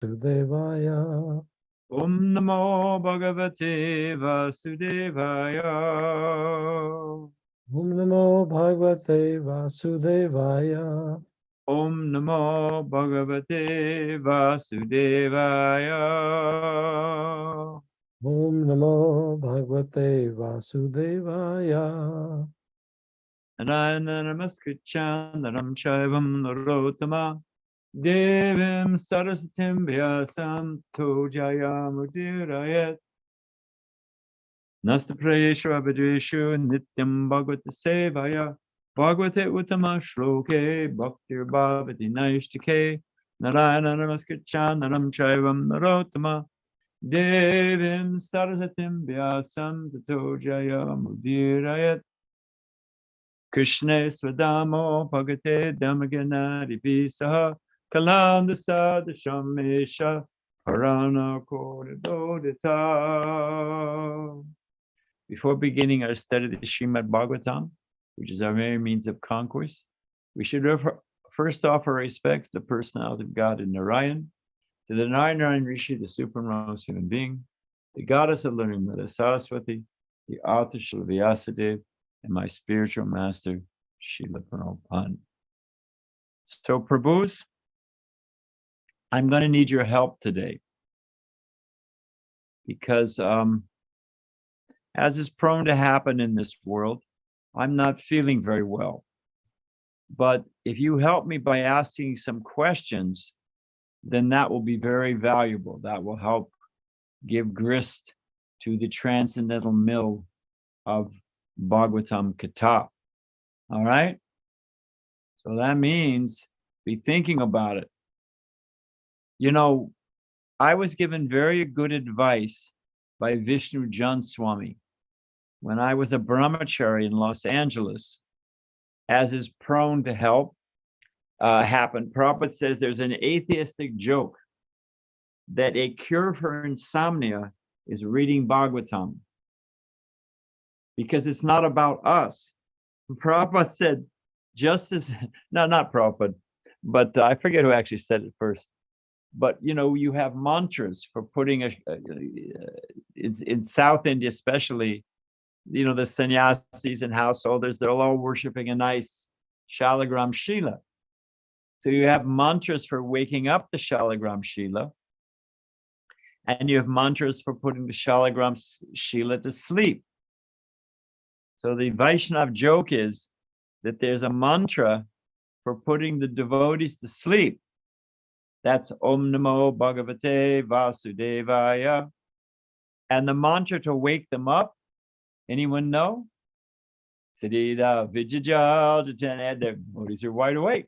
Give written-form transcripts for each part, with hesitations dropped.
Vasudevaya. Om Namo Bhagavate Vasudevaya. Om Namo Bhagavate Vasudevaya. Om Namo Bhagavate Vasudevaya. Om Namo Bhagavate Vasudevaya. Narayana Namaskritya Naram Shaivam Narottama Devim Sarasatim Vyasam Tojaya Mudirayat Nastaprayeshu Abhadreshu Nityam Bhagavata Sevaya Bhagavate Uttama Shloke Bhaktir Bhavati Naishtike Narayana Namaskritya Naram Shaivam Narottama Devim Sarasatim Vyasam Tojaya Mudirayat Krishna Swadamo Bhagate Damaganadi Visaha Kalandasa Dashamesha Parana Kododita. Before beginning our study of the Srimad Bhagavatam, which is our very means of concourse, we should first offer respects to the personality of God in Narayan, to the Narayan Rishi, the supremmost human being, the goddess of learning, Mother Saraswati, the author Srila Vyasadeva, and my spiritual master, Srila Prabhupada. So, Prabhus, I'm going to need your help today because, as is prone to happen in this world, I'm not feeling very well. But if you help me by asking some questions, then that will be very valuable. That will help give grist to the transcendental mill of Bhagavatam Katha. All right? So that means be thinking about it. You know, I was given very good advice by Vishnu Jan Swami when I was a brahmachari in Los Angeles, as is prone to happen. Prabhupada says there's an atheistic joke that a cure for insomnia is reading Bhagavatam because it's not about us. Prabhupada said, just as, no, not Prabhupada, but I forget who actually said it first. But, you know, you have mantras for putting in South India, especially, you know, the sannyasis and householders, they're all worshiping a nice Shalagram Shila. So you have mantras for waking up the Shalagram Shila, and you have mantras for putting the Shalagram Shila to sleep. So the Vaishnav joke is that there's a mantra for putting the devotees to sleep. That's Om Namo Bhagavate Vasudevaya. And the mantra to wake them up, anyone know? Siddhida Vijajal Jatan, their devotees are wide awake.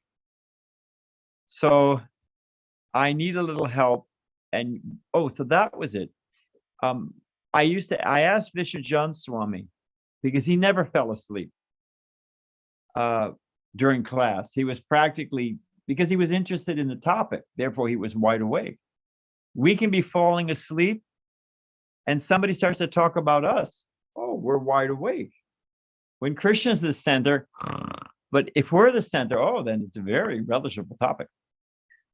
So I need a little help. And so that was it. I asked Vishnu Jan Swami because he never fell asleep during class. He was practically, because he was interested in the topic, therefore he was wide awake. We can be falling asleep and somebody starts to talk about us. Oh, we're wide awake. When Krishna's the center, but if we're the center, then it's a very relishable topic.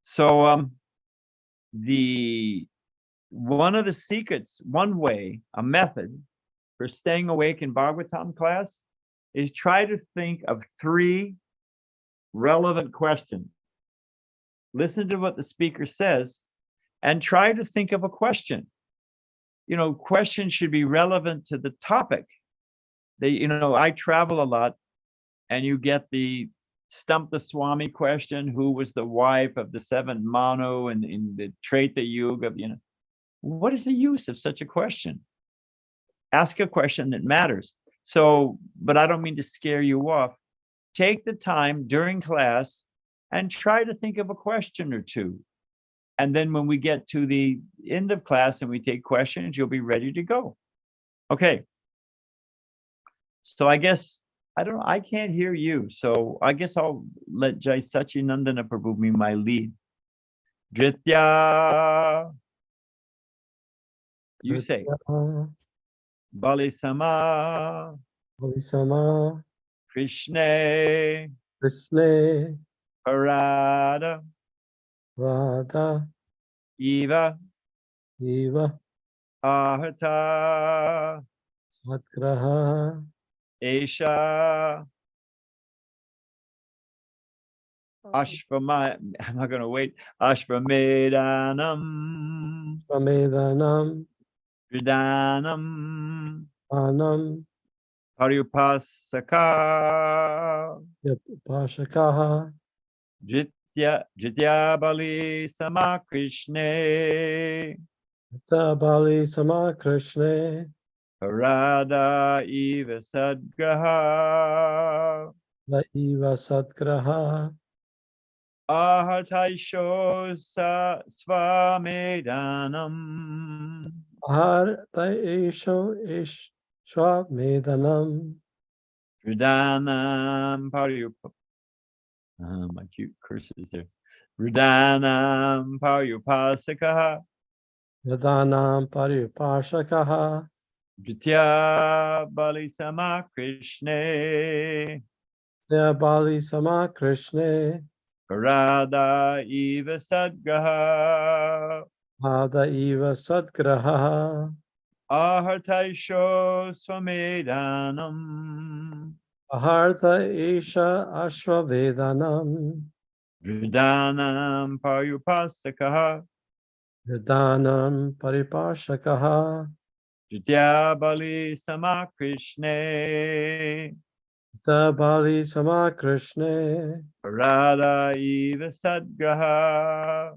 So one of the secrets, one way, a method for staying awake in Bhagavatam class is try to think of 3 relevant questions. Listen to what the speaker says and try to think of a question. You know, questions should be relevant to the topic. I travel a lot and you get the Stump the Swami question, who was the wife of the 7th Manu in the Treta Yuga, what is the use of such a question? Ask a question that matters. So, but I don't mean to scare you off. Take the time during class and try to think of a question or 2. And then when we get to the end of class and we take questions, you'll be ready to go. Okay. So I guess, I can't hear you. So I guess I'll let Jai Sachinandana Prabhu be my lead. Dritya. You say. Balisama. Balisama. Krishna. Krishna. Parada. Radha. Eva Eva Ahata Satgraha Esha Ashvama. I'm not going to wait. Ashvamedanam Swamedanam Vidanam Anam Parupasaka Pashakaha Jitya Bali Samakrishne Bali Sama Krishna Parada Eva Sadgraha La Eva Satgraha Ahataisho Swamedanam Ahar Taisho Ish Swamedanam Rudanam my cute curses there. Rudanam Parupasaka Yadanam Paripashakaha Jitya Bali Samakrishne Bali Sama Krishna Parada Eva Sadgraha Hada Eva Sadgraha Ahartaisho Swamedanam Aharta Isha Ashvavedanam Rudanam Parupasaka Yadanam Paripashakaha Jitya Bali Samakrishne Bali Sama Krishna Parada Eva Sadgraha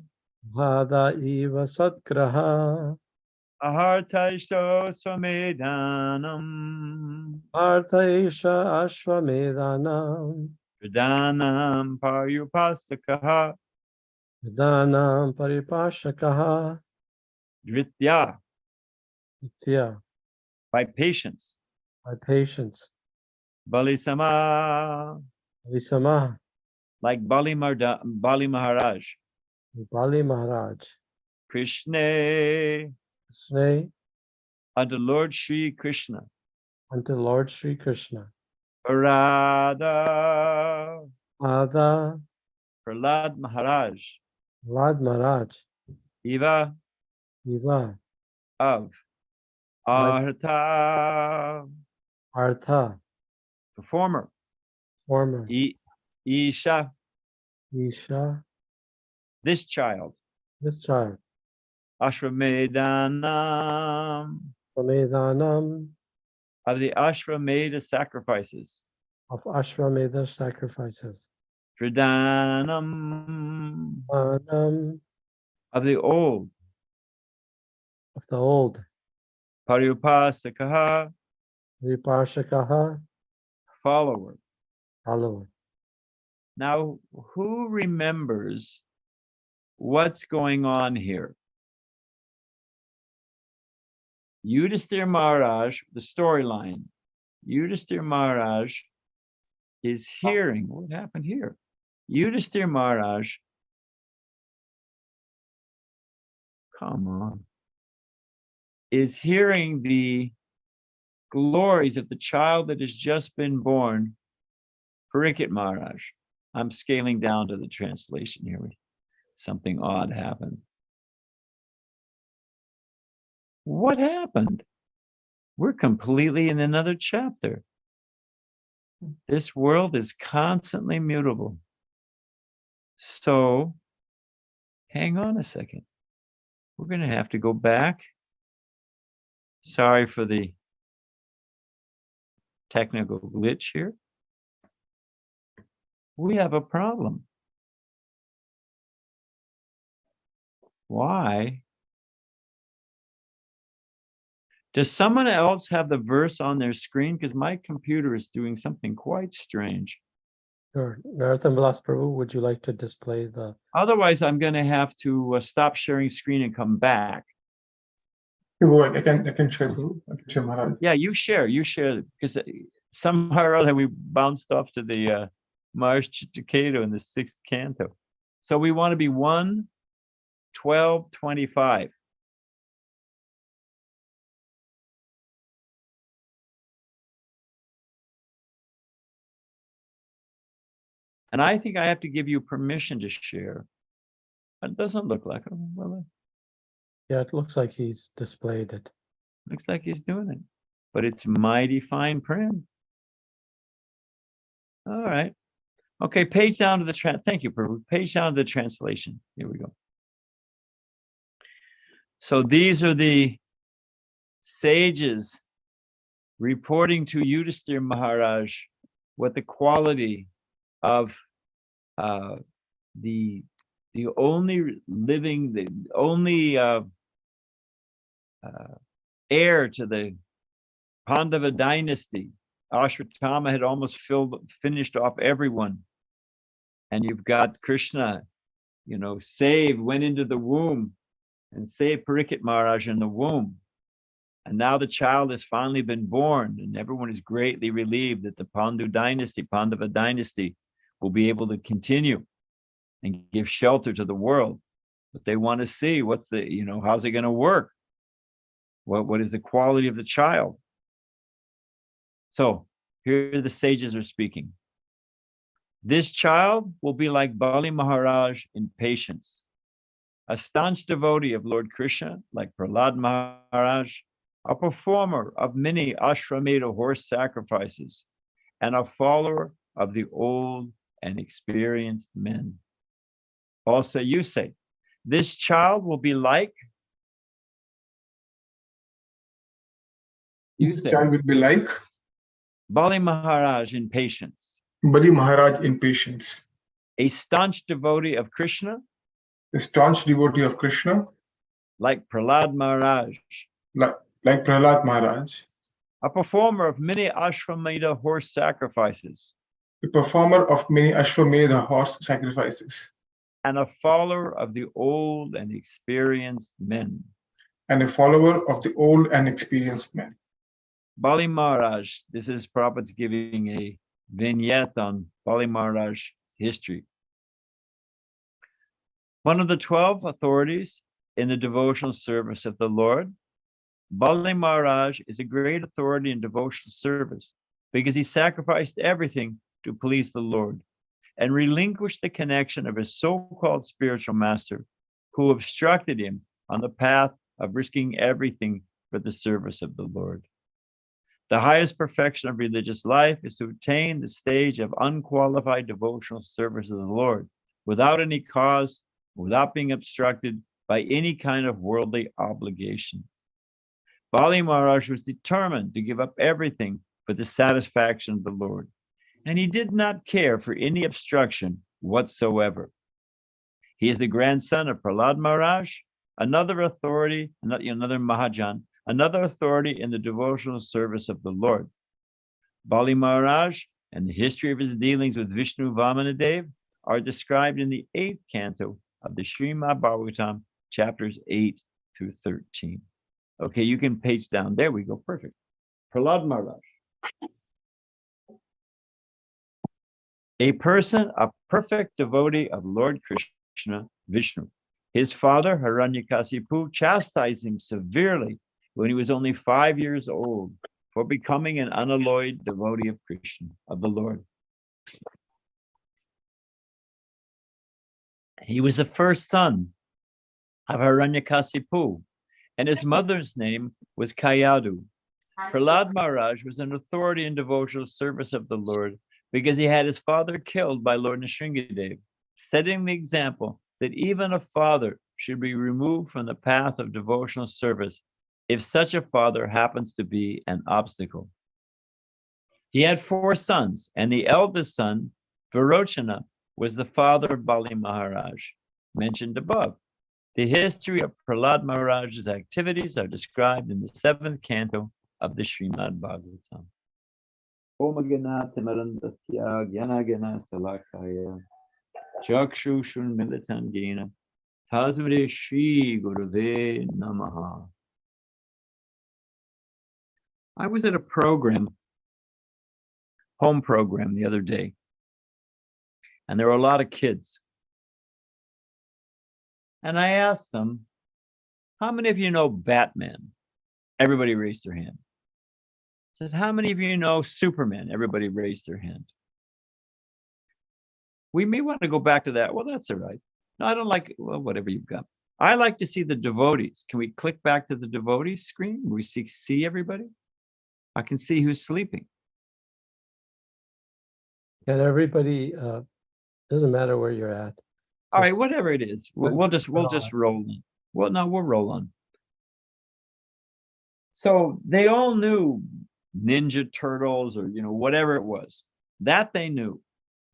Hada Eva Sadgraha Ahartaisho Swamedanam Artha Isha Ashvamedanam Rudanam Parupasaka Yadanam Paripashakaha Dritya Nitya by patience. by patience. Bali Sama Visama like Bali Maharaj. Bali Maharaj Krishna Krishna unto Lord Sri Krishna. unto Lord Sri Krishna. Radha Ada Prahlad Maharaj. Lad Maharaj Eva Eva of Artha Artha performer. former Isha Isha this child. this child Ashvamedanam Samedanam of the Ashvamedha sacrifices. of Ashvamedha sacrifices. Tridanam Anam of the old. of the old Parupasakaha Vipashakaha follower. follower. Now, who remembers what's going on here? Yudhisthira Maharaj, the storyline. Yudhisthira Maharaj is hearing what happened here. Yudhisthira Maharaj, come on, is hearing the glories of the child that has just been born, Parikshit Maharaj. I'm scaling down to the translation here. Something odd happened. What happened? We're completely in another chapter. This world is constantly mutable. So, hang on a second. We're going to have to go back. Sorry for the technical glitch here. We have a problem. Why? Does someone else have the verse on their screen? Because my computer is doing something quite strange. Sure. Narottam Vilas Prabhu, would you like to display the? Otherwise, I'm going to have to stop sharing screen and come back. I can share Maharaj. Yeah, you share, because somehow or other we bounced off to the Mars Chittiketu in the 6th canto. So we want to be 1:12:25. And I think I have to give you permission to share. It doesn't look like it. Well, Yeah, it looks like he's displayed it. Looks like he's doing it, but it's mighty fine print. All right. Okay, page down to the thank you, Prabhu. Page down to the translation. Here we go. So these are the sages reporting to Yudhisthira Maharaj what the quality of the only living, the only heir to the Pandava dynasty. Ashwatthama had almost finished off everyone. And you've got Krishna, went into the womb and saved Parikshit Maharaj in the womb. And now the child has finally been born, and everyone is greatly relieved that the Pandava dynasty, will be able to continue and give shelter to the world. But they want to see what's how's it going to work? What is the quality of the child? So here the sages are speaking. This child will be like Bali Maharaj in patience, a staunch devotee of Lord Krishna, like Prahlad Maharaj, a performer of many Ashramedha horse sacrifices, and a follower of the old and experienced men. Also, you say, this child will be like. This child will be like Bali Maharaj in patience. Bali Maharaj in patience. A staunch devotee of Krishna. A staunch devotee of Krishna. Like Prahlad Maharaj. Like Prahlad Maharaj. A performer of many Ashramedha horse sacrifices. A performer of many Ashwamedha horse sacrifices. And a follower of the old and experienced men. And a follower of the old and experienced men. Bali Maharaj, this is Prabhupada giving a vignette on Bali Maharaj history. One of the 12 authorities in the devotional service of the Lord, Bali Maharaj is a great authority in devotional service because he sacrificed everything to please the Lord and relinquished the connection of his so-called spiritual master who obstructed him on the path of risking everything for the service of the Lord. The highest perfection of religious life is to attain the stage of unqualified devotional service of the Lord without any cause, without being obstructed by any kind of worldly obligation. Bali Maharaj was determined to give up everything for the satisfaction of the Lord, and he did not care for any obstruction whatsoever. He is the grandson of Prahlad Maharaj, another authority, another Mahajan, another authority in the devotional service of the Lord. Bali Maharaj and the history of his dealings with Vishnu Vamanadev are described in the 8th canto of the Srimad Bhagavatam, chapters 8 through 13. Okay, you can page down. There we go. Perfect. Prahlad Maharaj. A person, a perfect devotee of Lord Krishna, Vishnu. His father, Hiranyakasipu, chastised him severely when he was only 5 years old for becoming an unalloyed devotee of Krishna, of the Lord. He was the first son of Hiranyakasipu, and his mother's name was Kayadu. Prahlad Maharaj was an authority in devotional service of the Lord because he had his father killed by Lord Nrsingadev, setting the example that even a father should be removed from the path of devotional service if such a father happens to be an obstacle. He had 4 sons, and the eldest son, Virochana, was the father of Bali Maharaj, mentioned above. The history of Prahlad Maharaj's activities are described in the 7th canto of the Srimad Bhagavatam. Om Gana Timarandasya Gyana Gana Salakaya Chakshu Shun Militan Gena Tasmade Shri Gurave Namaha. I was at a home program the other day, and there were a lot of kids. And I asked them, how many of you know Batman? Everybody raised their hand. I said, how many of you know Superman? Everybody raised their hand. We may want to go back to that. Well, that's all right. No, I don't like, well, whatever you've got. I like to see the devotees. Can we click back to the devotees screen? We see everybody? I can see who's sleeping. And everybody, doesn't matter where you're at. All right, Just- whatever it is, we'll just roll on. Well, no, we'll roll on. So they all knew Ninja Turtles or whatever it was. That they knew.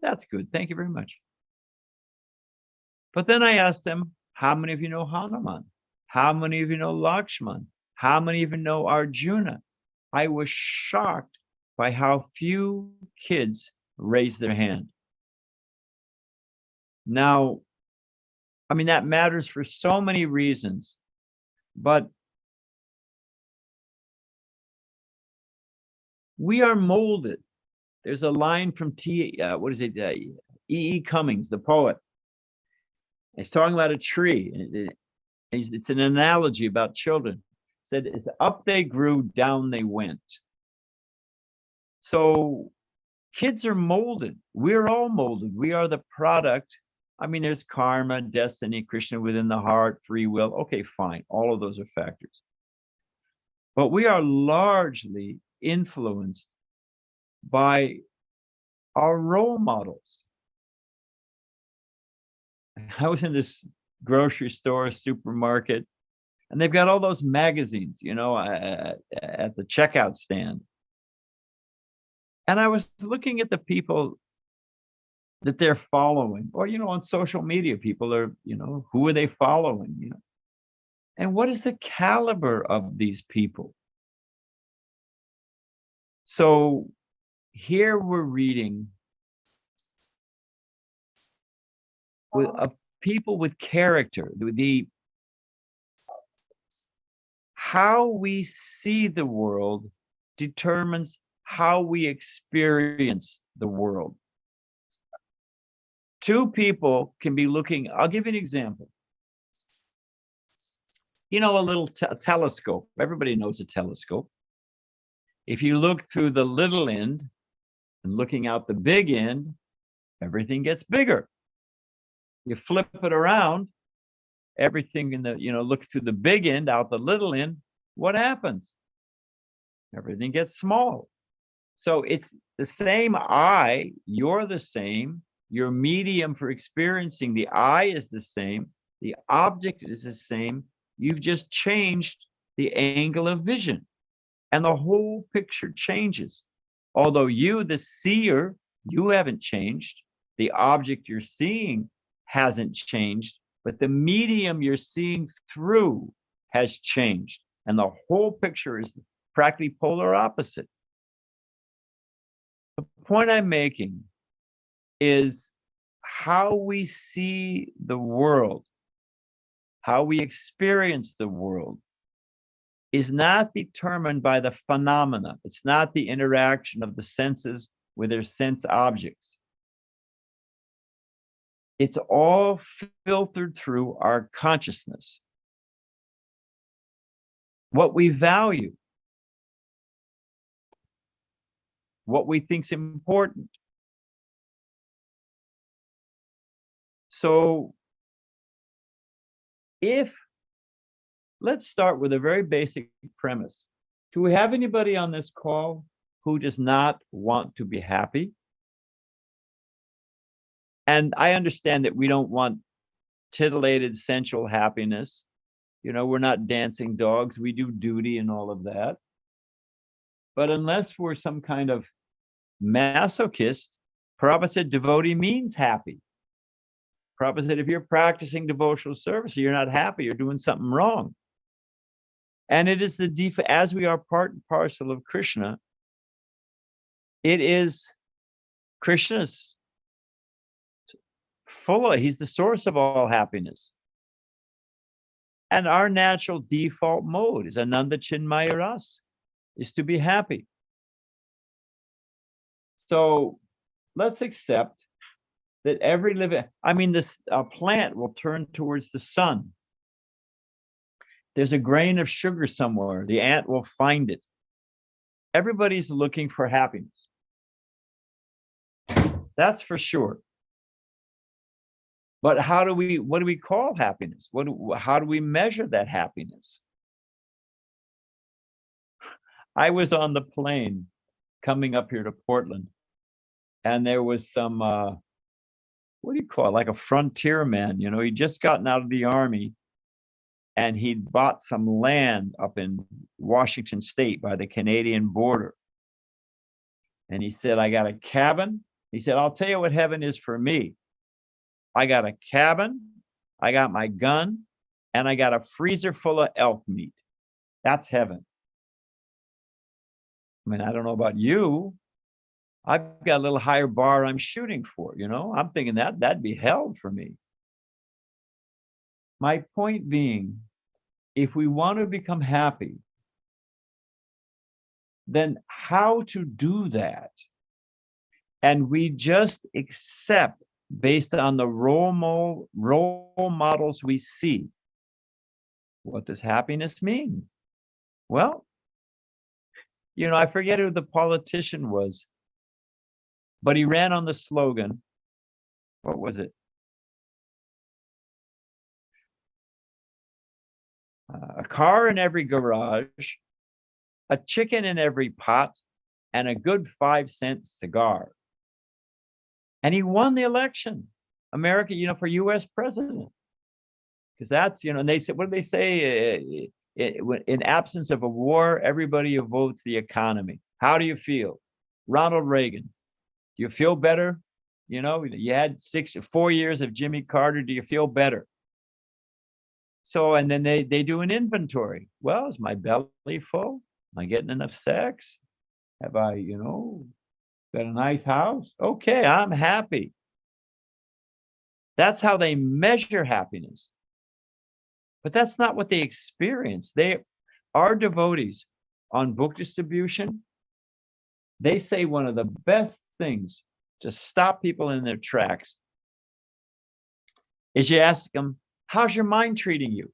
That's good. Thank you very much. But then I asked them, how many of you know Hanuman? How many of you know Lakshman? How many of you know Arjuna? I was shocked by how few kids raised their hand. Now, I mean, that matters for so many reasons, but we are molded. There's a line from E. Cummings, the poet. He's talking about a tree. It's an analogy about children. Said, up they grew, down they went. So kids are molded. We're all molded. We are the product. I mean, there's karma, destiny, Krishna within the heart, free will. Okay, fine. All of those are factors. But we are largely influenced by our role models. I was in this grocery store, supermarket, and they've got all those magazines, at the checkout stand. And I was looking at the people that they're following, or, on social media, people are, who are they following, And what is the caliber of these people? So here we're reading with people with character, how we see the world determines how we experience the world. Two people can be looking, I'll give you an example. A little telescope. Everybody knows a telescope. If you look through the little end and looking out the big end, everything gets bigger. You flip it around, everything in the, look through the big end, out the little end, what happens? Everything gets small. So it's the same eye, you're the same, your medium for experiencing the eye is the same, the object is the same, you've just changed the angle of vision, and the whole picture changes. Although you, the seer, you haven't changed, the object you're seeing hasn't changed, but the medium you're seeing through has changed, and the whole picture is practically polar opposite. The point I'm making is how we see the world, how we experience the world, is not determined by the phenomena. It's not the interaction of the senses with their sense objects. It's all filtered through our consciousness. What we value, what we think's important. So let's start with a very basic premise. Do we have anybody on this call who does not want to be happy? And I understand that we don't want titillated sensual happiness. We're not dancing dogs. We do duty and all of that. But unless we're some kind of masochist, Prabhupada said devotee means happy. Prabhupada said if you're practicing devotional service, you're not happy, you're doing something wrong. And it is as we are part and parcel of Krishna, it is Krishna's he's the source of all happiness. And our natural default mode is Ananda Chinmaya Ras, is to be happy. So let's accept that every living, a plant will turn towards the sun. There's a grain of sugar somewhere, the ant will find it. Everybody's looking for happiness. That's for sure. But what do we call happiness? How do we measure that happiness? I was on the plane coming up here to Portland, and there was some, what do you call it? Like a frontier man, he'd just gotten out of the army, and he'd bought some land up in Washington State by the Canadian border. And he said, I got a cabin. He said, I'll tell you what heaven is for me. I got a cabin, I got my gun, and I got a freezer full of elk meat. That's heaven. I mean, I don't know about you. I've got a little higher bar I'm shooting for, I'm thinking that'd be hell for me. My point being, if we want to become happy, then how to do that? And we just accept based on the role models we see. What does happiness mean? Well, I forget who the politician was, but he ran on the slogan. What was it? A car in every garage, a chicken in every pot, and a good 5-cent cigar. And he won the election, America, for U.S. president. Because that's, and they said, what do they say? In absence of a war, everybody votes the economy. How do you feel? Ronald Reagan. Do you feel better? You had 4 years of Jimmy Carter. Do you feel better? So, and then they do an inventory. Well, is my belly full? Am I getting enough sex? Have I, got a nice house? Okay, I'm happy. That's how they measure happiness. But that's not what they experience. They are devotees on book distribution. They say one of the best things to stop people in their tracks is you ask them, how's your mind treating you?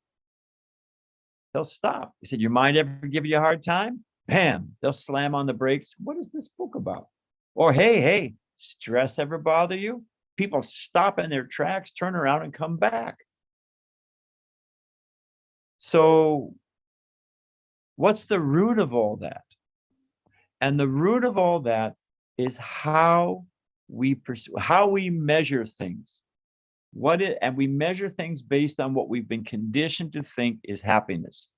They'll stop. You said, your mind ever give you a hard time? Bam, they'll slam on the brakes. What is this book about? Or, hey, stress ever bother you? People stop in their tracks, turn around and come back. So what's the root of all that? And the root of all that is how we measure things. And we measure things based on what we've been conditioned to think is happiness.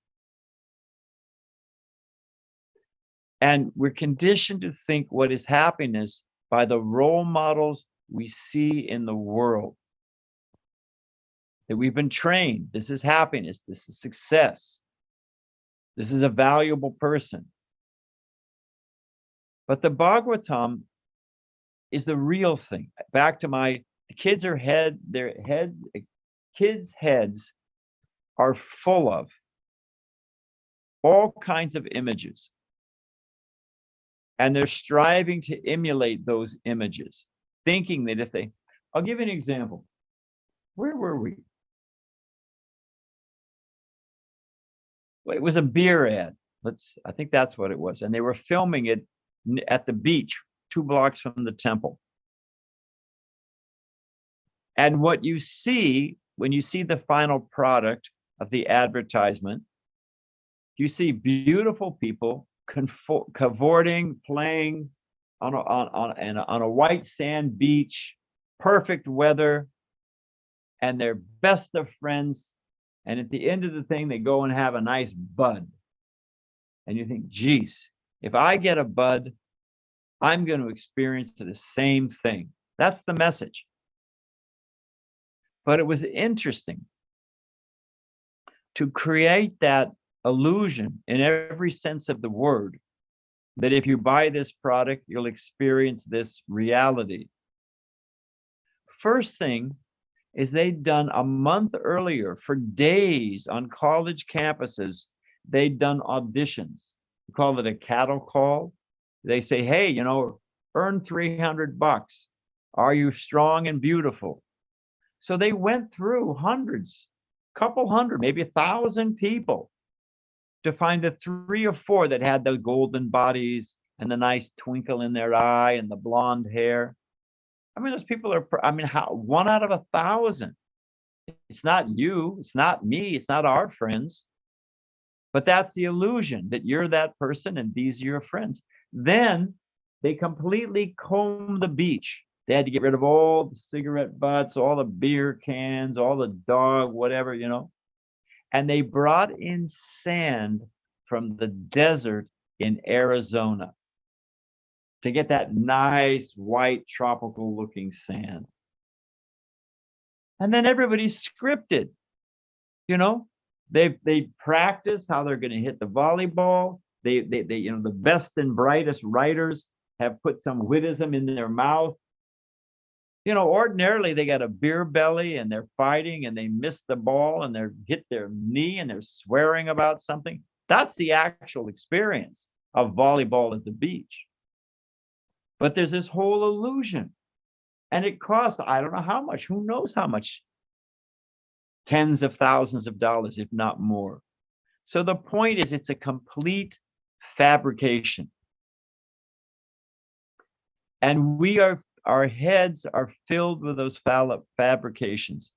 And we're conditioned to think what is happiness by the role models we see in the world. That we've been trained. This is happiness. This is success. This is a valuable person. But the Bhagavatam is the real thing. Back to kids' heads are full of all kinds of images. And they're striving to emulate those images, thinking that I'll give you an example. Where were we? Well, it was a beer ad. I think that's what it was. And they were filming it at the beach, 2 blocks from the temple. And what you see when you see the final product of the advertisement, you see beautiful people cavorting, playing on a white sand beach, perfect weather, and they're best of friends. And at the end of the thing, they go and have a nice bud. And you think, geez, if I get a bud, I'm going to experience the same thing. That's the message. But it was interesting to create that illusion in every sense of the word, that if you buy this product, you'll experience this reality. First thing is they'd done a month earlier, for days on college campuses, they'd done auditions. We call it a cattle call. They say, hey, earn $300. Are you strong and beautiful? So they went through hundreds, couple hundred, maybe 1,000 people to find the 3 or 4 that had the golden bodies and the nice twinkle in their eye and the blonde hair. I mean, those people are, I mean, how 1 out of 1,000. It's not you, it's not me, it's not our friends. But that's the illusion that you're that person and these are your friends. Then they completely combed the beach. They had to get rid of all the cigarette butts, all the beer cans, all the dog, whatever, you know. And they brought in sand from the desert in Arizona to get that nice white tropical looking sand. And then everybody's scripted, you know. They practice how they're going to hit the volleyball. They you know, the best and brightest writers have put some wittism in their mouth. You know, ordinarily they got a beer belly and they're fighting and they miss the ball and they're hit their knee and they're swearing about something. That's the actual experience of volleyball at the beach. But there's this whole illusion, and it costs, I don't know how much, who knows how much, tens of thousands of dollars, if not more. So the point is, it's a complete fabrication. And our heads are filled with those fabrications.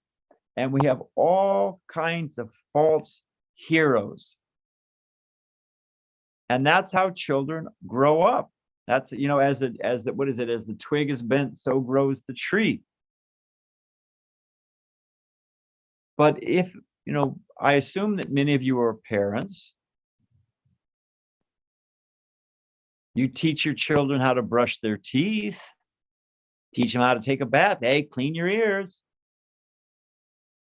And we have all kinds of false heroes. And that's how children grow up. That's, you know, as the twig is bent, so grows the tree. But if, you know, I assume that many of you are parents. You teach your children how to brush their teeth, teach them how to take a bath. Hey, clean your ears.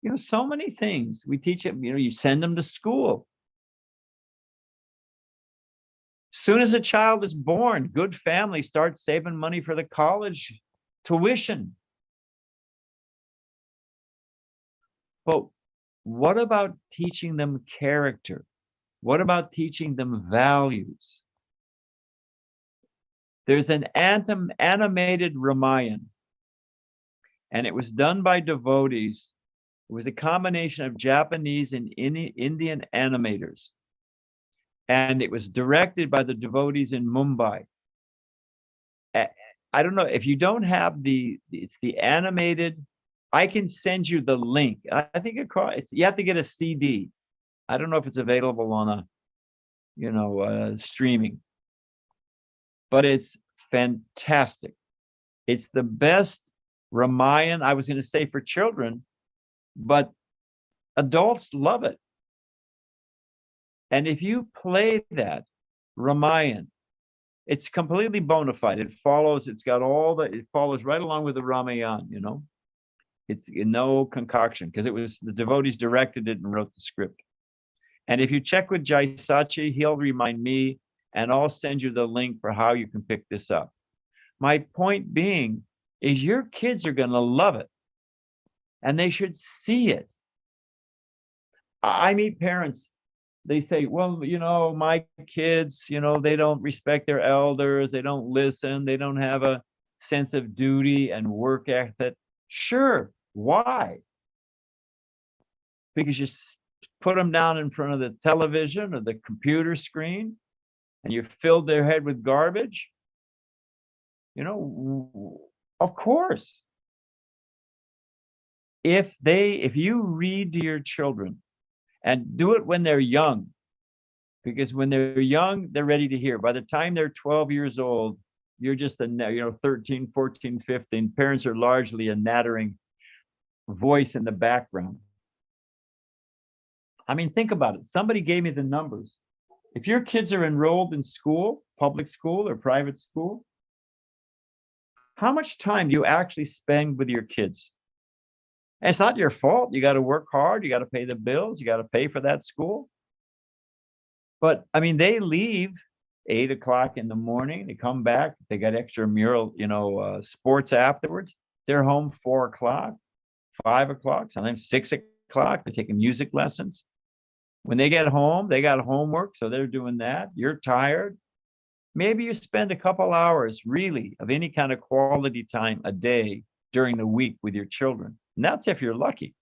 You know, so many things. We teach them, you know, you send them to school. Soon as a child is born, good families start saving money for the college tuition. But what about teaching them character? What about teaching them values? There's an animated Ramayana, and it was done by devotees. It was a combination of Japanese and Indian animators. And it was directed by the devotees in Mumbai. I don't know if you don't have it's the animated. I can send you the link. I think you have to get a CD. I don't know if it's available on streaming, but it's fantastic. It's the best Ramayana, I was going to say, for children, but adults love it. And if you play that Ramayana, it's completely bona fide. It follows right along with the Ramayana, you know. It's no concoction, because the devotees directed it and wrote the script. And if you check with Jai Sachi, he'll remind me, and I'll send you the link for how you can pick this up. My point being is your kids are going to love it, and they should see it. I meet parents, they say, well, you know, my kids, you know, they don't respect their elders, they don't listen, they don't have a sense of duty and work ethic. Sure. Why? Because you put them down in front of the television or the computer screen and you filled their head with garbage. You know, of course. If you read to your children, and do it when they're young, because when they're young, they're ready to hear. By the time they're 12 years old, you're just 13, 14, 15. Parents are largely a nattering voice in the background. I mean, think about it. Somebody gave me the numbers. If your kids are enrolled in school, public school or private school, how much time do you actually spend with your kids? And it's not your fault. You got to work hard. You got to pay the bills. You got to pay for that school. But I mean, they leave 8 o'clock in the morning. They come back. They got extramural, sports afterwards. They're home 4 o'clock, 5 o'clock, sometimes 6 o'clock. They're taking music lessons. When they get home, they got homework, so they're doing that. You're tired. Maybe you spend a couple hours really of any kind of quality time a day during the week with your children. And that's if you're lucky.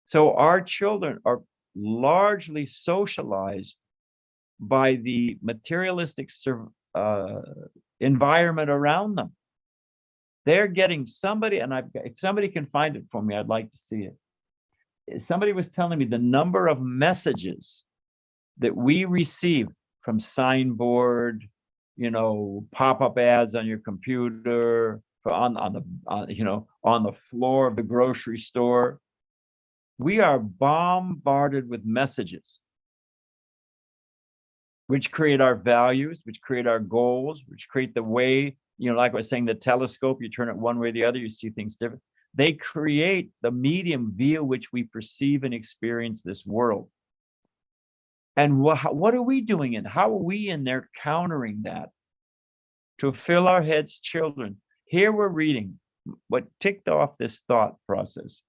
So our children are largely socialized by the materialistic environment around them. They're getting somebody, and if somebody can find it for me, I'd like to see it. Somebody was telling me the number of messages that we receive from signboard, pop-up ads on your computer, on the floor of the grocery store. We are bombarded with messages which create our values, which create our goals, which create the way, like I was saying, the telescope, you turn it one way or the other, you see things different. They create the medium via which we perceive and experience this world. And what are we doing in? How are we in there countering that? To fill our heads, children. Here we're reading. What ticked off this thought process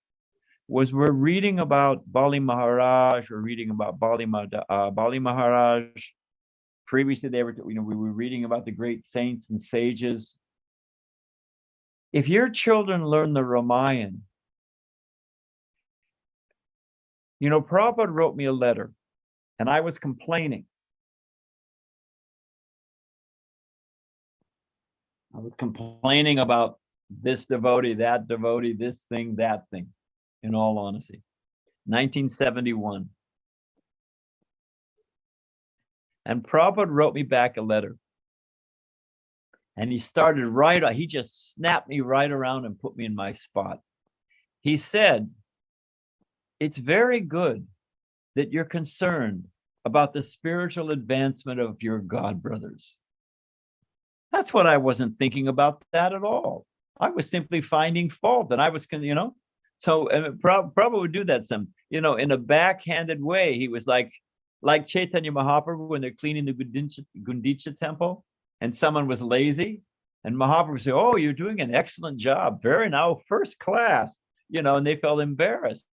was we're reading about Bali Maharaj, we're reading about Bali Maharaj. Previously, we were reading about the great saints and sages. If your children learn the Ramayana, Prabhupada wrote me a letter, and I was complaining. I was complaining about this devotee, this thing, that thing, in all honesty. 1971. And Prabhupada wrote me back a letter. And he started he just snapped me right around and put me in my spot. He said, it's very good that you're concerned about the spiritual advancement of your God brothers. That's what I wasn't thinking about that at all. I was simply finding fault, and I was, so Prabhupada would do that in a backhanded way. He was like Chaitanya Mahaprabhu when they're cleaning the Gundicha temple and someone was lazy, and Mahaprabhu would say, oh, you're doing an excellent job. Very now, first class, and they felt embarrassed.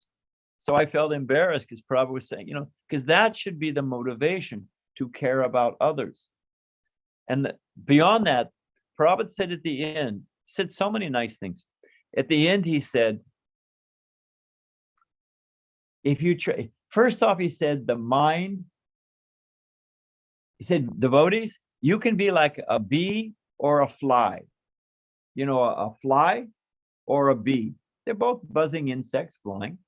So I felt embarrassed because Prabhupada was saying, because that should be the motivation to care about others. And beyond that, Prabhupada said at the end, said so many nice things. At the end, he said, if you try, first off, he said, the mind, he said, devotees, you can be like a bee or a fly. A fly or a bee. They're both buzzing insects flying.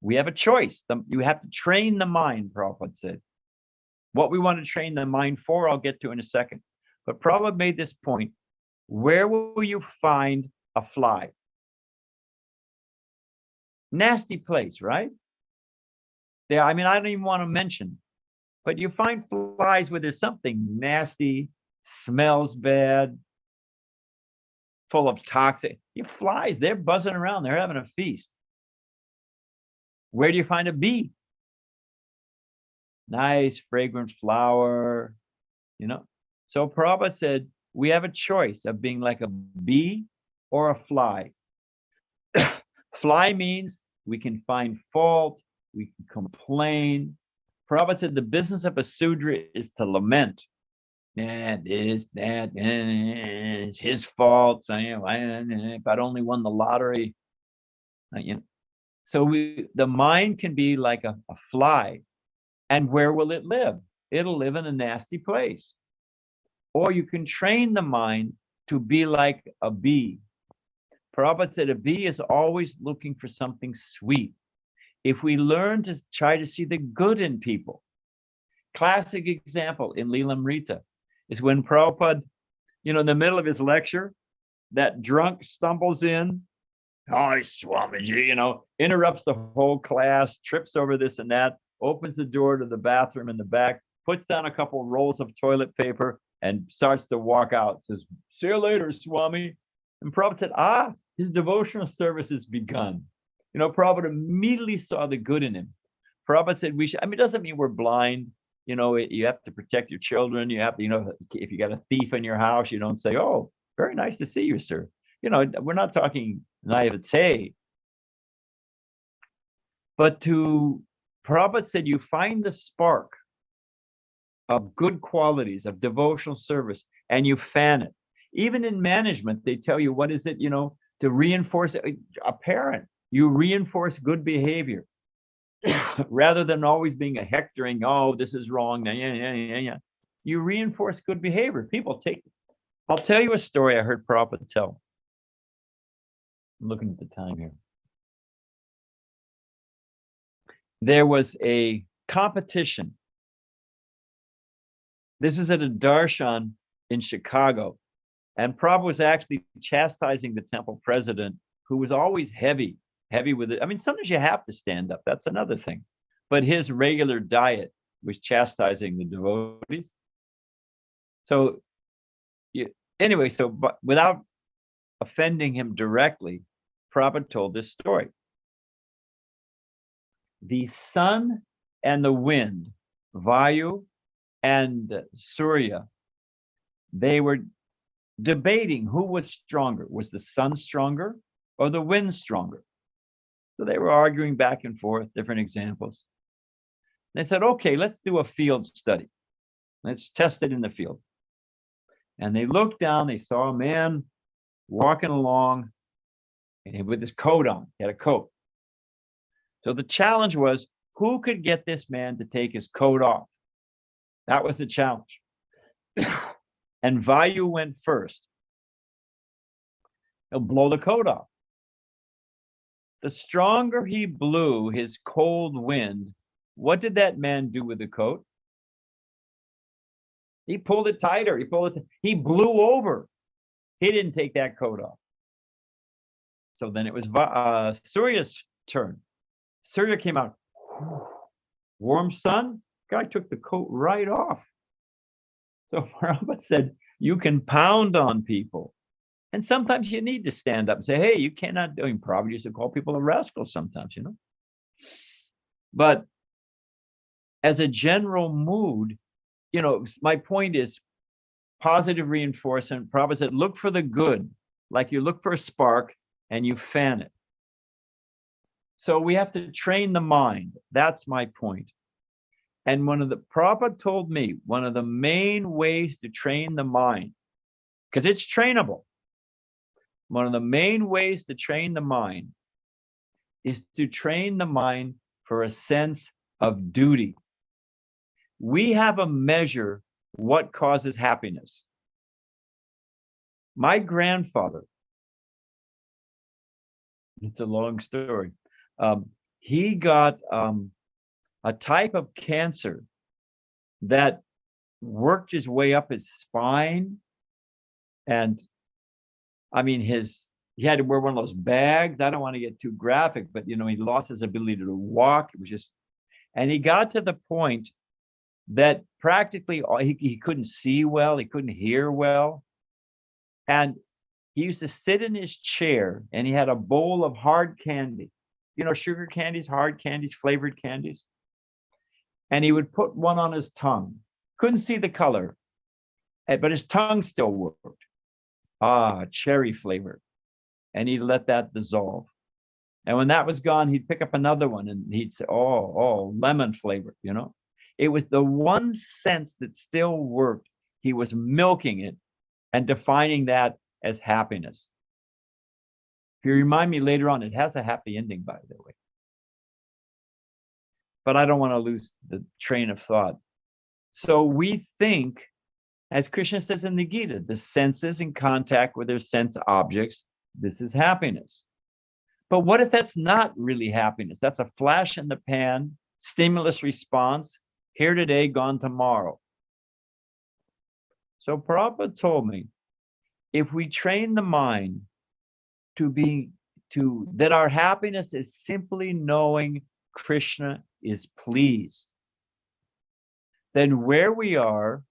We have a choice. You have to train the mind, Prabhupada said. What we want to train the mind for, I'll get to in a second. But Prabhupada made this point. Where will you find a fly? Nasty place, right? There, I don't even want to mention, but you find flies where there's something nasty, smells bad, full of toxic. Flies, they're buzzing around, they're having a feast. Where do you find a bee? Nice, fragrant flower, So Prabhupada said, we have a choice of being like a bee or a fly. Fly means we can find fault, we can complain. Prabhupada said the business of a Sudra is to lament. That is his fault. If I'd only won the lottery. So the mind can be like a fly. And where will it live? It'll live in a nasty place. Or you can train the mind to be like a bee. Prabhupada said a bee is always looking for something sweet. If we learn to try to see the good in people. Classic example in Lilamrita is when Prabhupada, in the middle of his lecture, that drunk stumbles in, hi, Swamiji, interrupts the whole class, trips over this and that, opens the door to the bathroom in the back, puts down a couple rolls of toilet paper, and starts to walk out. Says, see you later, Swami. And Prabhupada said, his devotional service has begun. Prabhupada immediately saw the good in him. Prabhupada said, it doesn't mean we're blind. You have to protect your children. You have to, if you got a thief in your house, you don't say, oh, very nice to see you, sir. We're not talking naivete. But Prabhupada said, you find the spark of good qualities, of devotional service, and you fan it. Even in management, they tell you, what is it, to reinforce a parent, you reinforce good behavior rather than always being a hectoring, oh, this is wrong. You reinforce good behavior. People I'll tell you a story I heard Prabhupada tell. I'm looking at the time here. There was a competition. This is at a darshan in Chicago. And Prabhupada was actually chastising the temple president, who was always heavy with it. I mean, sometimes you have to stand up. That's another thing. But his regular diet was chastising the devotees. So anyway, but without offending him directly, Prabhupada told this story. The sun and the wind, Vayu and Surya, they were debating who was stronger. Was the sun stronger or the wind stronger? So they were arguing back and forth, different examples. They said, okay, let's do a field study. Let's test it in the field. And they looked down, they saw a man walking along and with his coat on. He had a coat. So the challenge was, who could get this man to take his coat off? That was the challenge. And Vayu went first. He'll blow the coat off. The stronger he blew his cold wind, what did that man do with the coat? He pulled it tighter. He blew over. He didn't take that coat off. So then it was Surya's turn. Surya came out. Warm sun. Guy took the coat right off. So Prabhupada said, you can pound on people. And sometimes you need to stand up and say, hey, you cannot do it. Prabhupada used to call people a rascal sometimes, you know. But as a general mood, you know, my point is positive reinforcement. Prabhupada said, look for the good, like you look for a spark and you fan it. So we have to train the mind. That's my point. And Prabhupada told me, one of the main ways to train the mind, because it's trainable. One of the main ways to train the mind is to train the mind for a sense of duty. We have a measure what causes happiness. My grandfather, it's a long story, he got a type of cancer that worked his way up his spine. And I mean, he had to wear one of those bags. I don't want to get too graphic, but you know, he lost his ability to walk. It was just, and he got to the point that practically he couldn't see well, he couldn't hear well. And he used to sit in his chair and he had a bowl of hard candy, you know, sugar candies, hard candies, flavored candies. And he would put one on his tongue. Couldn't see the color, but his tongue still worked. Cherry flavor. And he'd let that dissolve. And when that was gone, he'd pick up another one and he'd say, oh, lemon flavor, you know. It was the one sense that still worked. He was milking it and defining that as happiness. If you remind me later on, it has a happy ending, by the way. But I don't want to lose the train of thought. So we think, as Krishna says in the Gita, the senses in contact with their sense objects, this is happiness. But what if that's not really happiness? That's a flash in the pan, stimulus response, here today, gone tomorrow. So Prabhupada told me, if we train the mind that our happiness is simply knowing Krishna is pleased, then where we are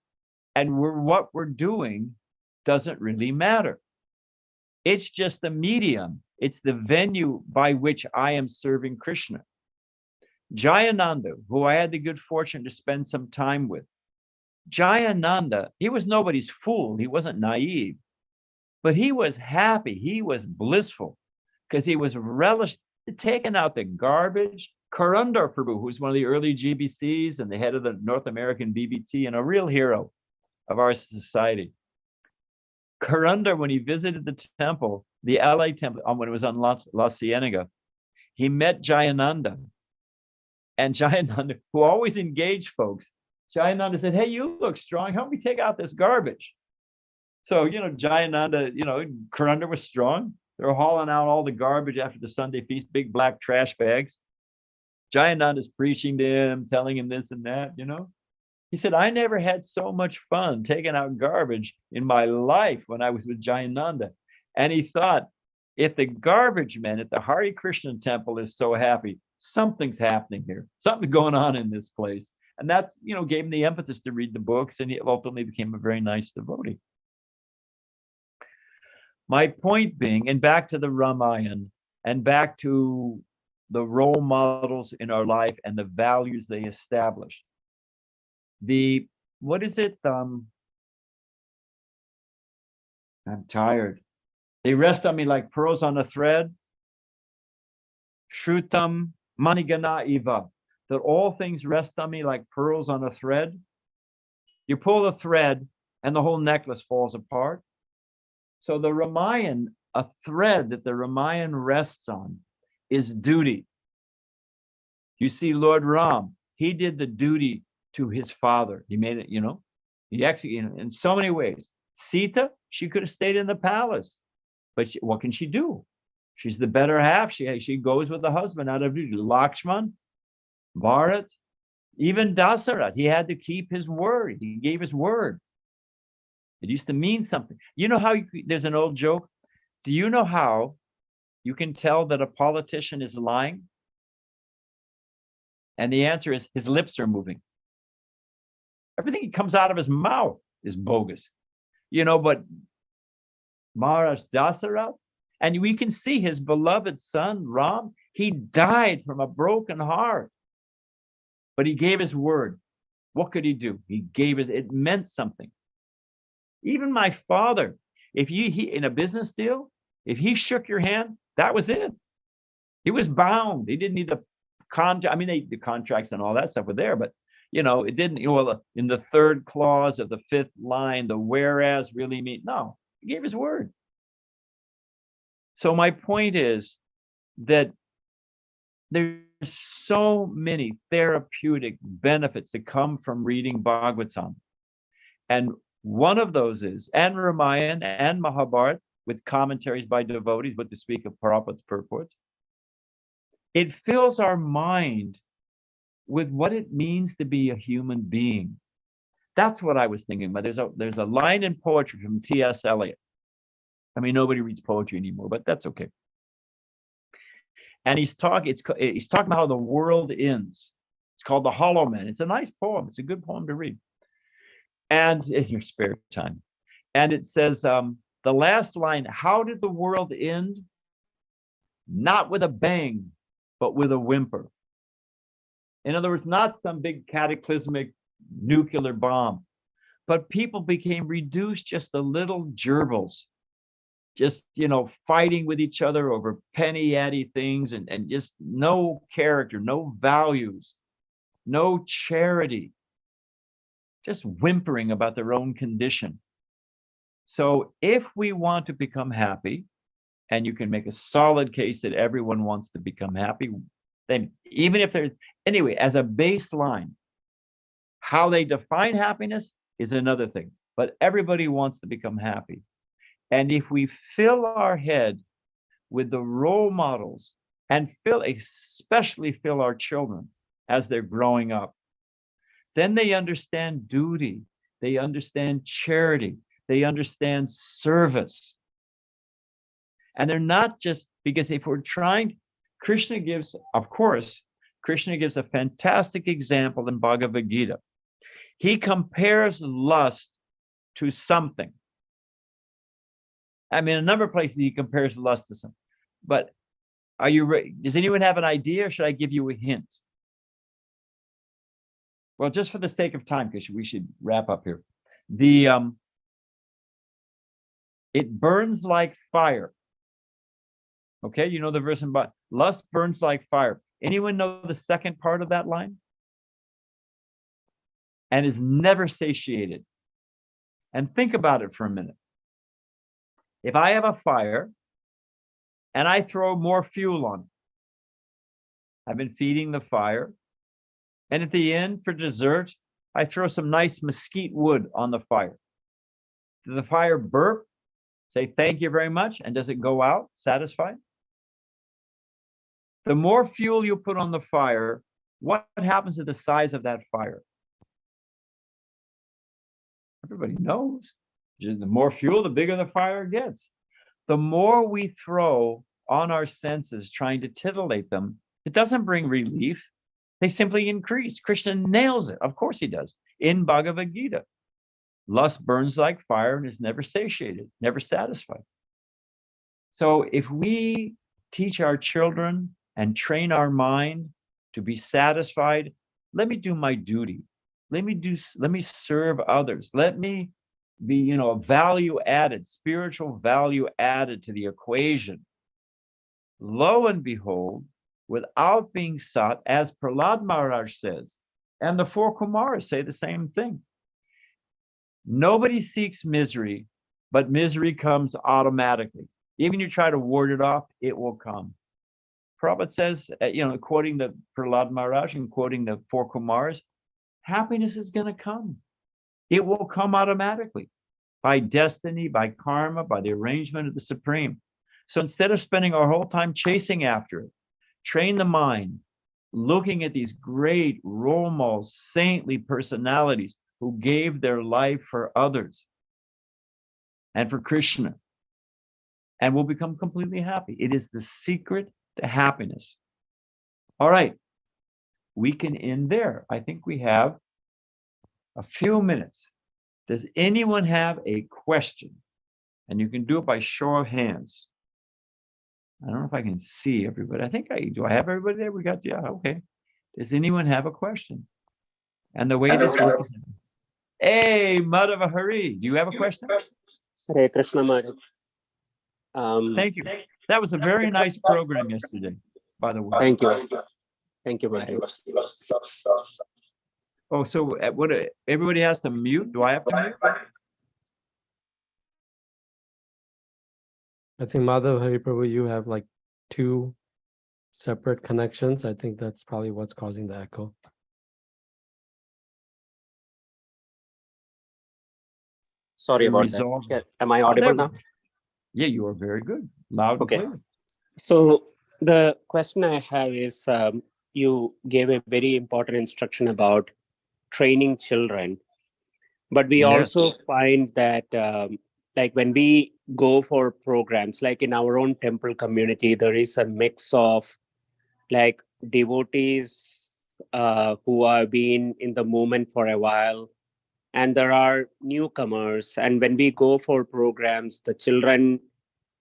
and what we're doing doesn't really matter. It's just the medium. It's the venue by which I am serving Krishna. Jayananda, who I had the good fortune to spend some time with, Jayananda, he was nobody's fool. He wasn't naive, but he was happy. He was blissful because he was relished, taking out the garbage. Karundar Prabhu, who's one of the early GBCs and the head of the North American BBT and a real hero of our society. Karundar, when he visited the temple, the LA temple, when it was on La Cienega, he met Jayananda. And Jayananda, who always engaged folks, Jayananda said, hey, you look strong. Help me take out this garbage. So, you know, Jayananda, you know, Karundar was strong. They're hauling out all the garbage after the Sunday feast, big black trash bags. Jayananda's preaching to him, telling him this and that, you know. He said, I never had so much fun taking out garbage in my life when I was with Jayananda. And he thought, if the garbage man at the Hare Krishna temple is so happy, something's happening here. Something's going on in this place. And that's, you know, gave him the impetus to read the books, and he ultimately became a very nice devotee. My point being, and back to the Ramayana, and back to the role models in our life and the values they established. What is it? I'm tired. They rest on me like pearls on a thread. Shrutam manigana iva. That all things rest on me like pearls on a thread. You pull the thread and the whole necklace falls apart. So the Ramayana, a thread that the Ramayana rests on is duty. You see Lord Ram, he did the duty to his father. He made it, you know, he actually, you know, in so many ways. Sita, she could have stayed in the palace, but what can she do? She's the better half. She goes with the husband out of duty. Lakshman, Bharat, even Dasarath, he had to keep his word. He gave his word. It used to mean something. You know how there's an old joke? Do you know how you can tell that a politician is lying? And the answer is his lips are moving. Everything that comes out of his mouth is bogus. You know, but Maharaj Dasarath, and we can see his beloved son, Ram, he died from a broken heart. But he gave his word. What could he do? He gave it meant something. Even my father, if he in a business deal, if he shook your hand, that was it. He was bound. He didn't need the contract. I mean, the contracts and all that stuff were there, but you know, it didn't. Well, in the third clause of the fifth line, the whereas really mean no. He gave his word. So my point is that there's so many therapeutic benefits that come from reading Bhagavatam, and one of those is, and Ramayana and Mahabharata with commentaries by devotees, but to speak of Prabhupada's purports, it fills our mind with what it means to be a human being. That's what I was thinking about. There's a line in poetry from T.S. Eliot. I mean, nobody reads poetry anymore, but that's okay. And he's talking about how the world ends. It's called The Hollow Man. It's a nice poem. It's a good poem to read. And in your spare time. And it says, the last line, how did the world end? Not with a bang, but with a whimper. In other words, not some big cataclysmic nuclear bomb, but people became reduced just to little gerbils, just, you know, fighting with each other over penny-ante things, and just no character, no values, no charity, just whimpering about their own condition. So if we want to become happy, and you can make a solid case that everyone wants to become happy, then even if there's, anyway, as a baseline, how they define happiness is another thing, but everybody wants to become happy. And if we fill our head with the role models, and especially fill our children as they're growing up, then they understand duty, they understand charity, they understand service. And they're not just, because if we're trying, Krishna gives a fantastic example in Bhagavad Gita. He compares lust to something. I mean, a number of places he compares lust to something. But are you ready? Does anyone have an idea, or should I give you a hint? Well, just for the sake of time, because we should wrap up here. It burns like fire. Okay, you know the verse in Bible. Lust burns like fire. Anyone know the second part of that line? And is never satiated. And think about it for a minute. If I have a fire and I throw more fuel on it, I've been feeding the fire, and at the end, for dessert, I throw some nice mesquite wood on the fire. Does the fire burp? Say thank you very much, and does it go out satisfied? The more fuel you put on the fire, what happens to the size of that fire? Everybody knows. The more fuel, the bigger the fire gets. The more we throw on our senses trying to titillate them, it doesn't bring relief. They simply increase. Krishna nails it. Of course he does. In Bhagavad Gita, lust burns like fire and is never satiated, never satisfied. So if we teach our children and train our mind to be satisfied, let me do my duty. Let me serve others. Let me be, value added, spiritual value added to the equation. Lo and behold, without being sought, as Prahlad Maharaj says, and the four Kumaras say the same thing. Nobody seeks misery, but misery comes automatically. Even you try to ward it off, it will come. Prabhupada says, quoting the Prahlad Maharaj and quoting the four Kumaras, happiness is going to come. It will come automatically by destiny, by karma, by the arrangement of the Supreme. So instead of spending our whole time chasing after it, train the mind, looking at these great role models, saintly personalities who gave their life for others and for Krishna, and we'll become completely happy. It is the secret to happiness. All right, we can end there. I think we have a few minutes. Does anyone have a question? And you can do it by show of hands. I don't know if I can see everybody. I think do I have everybody there? We got, yeah, okay. Does anyone have a question? And the way this works is, hey, Madhava Hari, do you have a question? Hare Krishna Maharaj. Thank you. That was a very nice program yesterday, by the way. Thank you. Thank you, Maharaj. Oh, so everybody has to mute? Do I have to mute? I think Madhav Hari Prabhu, you have like 2 separate connections. I think that's probably what's causing the echo. Sorry about that. Yeah. Am I audible now? Yeah, you are very good. Loud and Okay. clear. So the question I have is, you gave a very important instruction about training children, but we Yes. also find that like when we go for programs, like in our own temple community, there is a mix of like devotees who have been in the movement for a while, and there are newcomers. And when we go for programs, the children,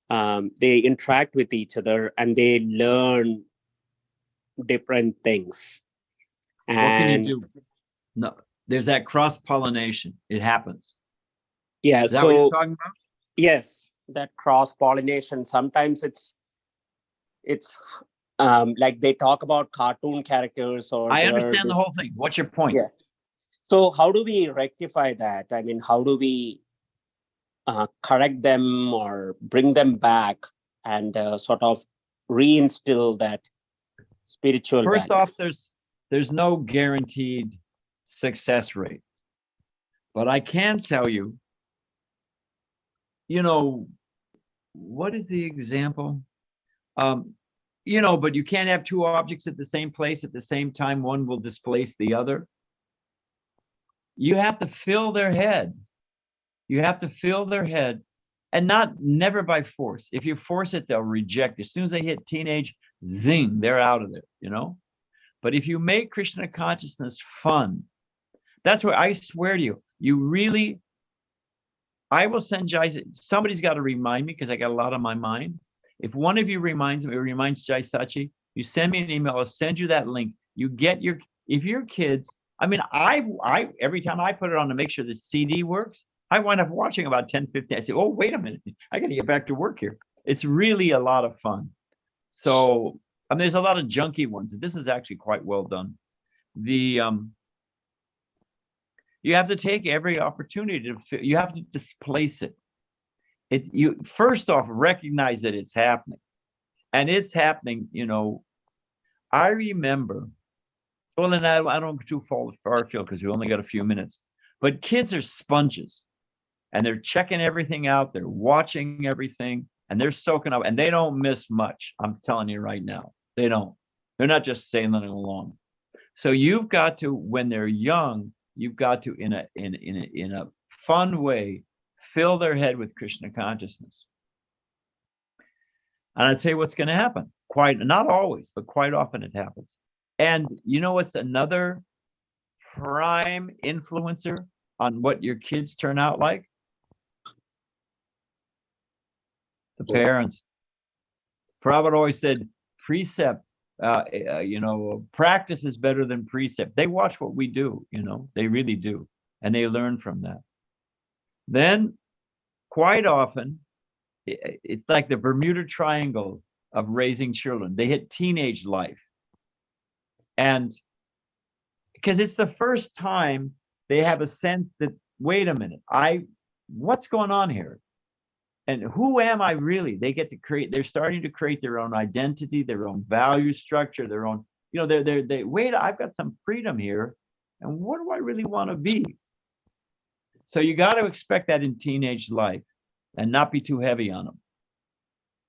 they interact with each other and they learn different things. What can you And do? No, there's that cross-pollination. It happens. yeah, Is that what you're so talking about? yes, that cross-pollination, sometimes it's like they talk about cartoon characters, or I understand the whole thing. What's your point? Yeah. So how do we rectify that? I mean, how do we correct them or bring them back and sort of reinstill that spiritual First value? off, there's no guaranteed success rate. But I can tell you, what is the example? But you can't have 2 objects at the same place at the same time. One will displace the other. You have to fill their head. You have to fill their head, and never by force. If you force it, they'll reject. As soon as they hit teenage, zing, they're out of there, But if you make Krishna consciousness fun, that's what I swear to you. I will send Jai. Somebody's got to remind me, because I got a lot on my mind. If one of you reminds Jai Sachi, you send me an email, I'll send you that link. You get if your kids, I every time I put it on to make sure the CD works, I wind up watching about 10, 15. I say, oh, wait a minute. I got to get back to work here. It's really a lot of fun. So, there's a lot of junky ones. This is actually quite well done. You have to take every opportunity you have to displace it. You first off recognize that it's happening, and it's happening. I remember. Well, and I don't go too far afield because we only got a few minutes. But kids are sponges. and they're checking everything out. They're watching everything, and they're soaking up, and they don't miss much. I'm telling you right now, they don't. They're not just sailing along. So you've got to, when they're young, you've got to, in a fun way, fill their head with Krishna consciousness. And I'll tell you what's going to happen. Not always, but quite often it happens. And you know what's another prime influencer on what your kids turn out like? The parents. Prabhupada always said, precept, practice is better than precept. They watch what we do, they really do. And they learn from that. Then quite often, it's like the Bermuda Triangle of raising children. They hit teenage life. And because it's the first time they have a sense that, wait a minute, what's going on here? And who am I really? They get to create, they're starting to create their own identity, their own value structure, their own, wait, I've got some freedom here. And what do I really want to be? So you got to expect that in teenage life and not be too heavy on them.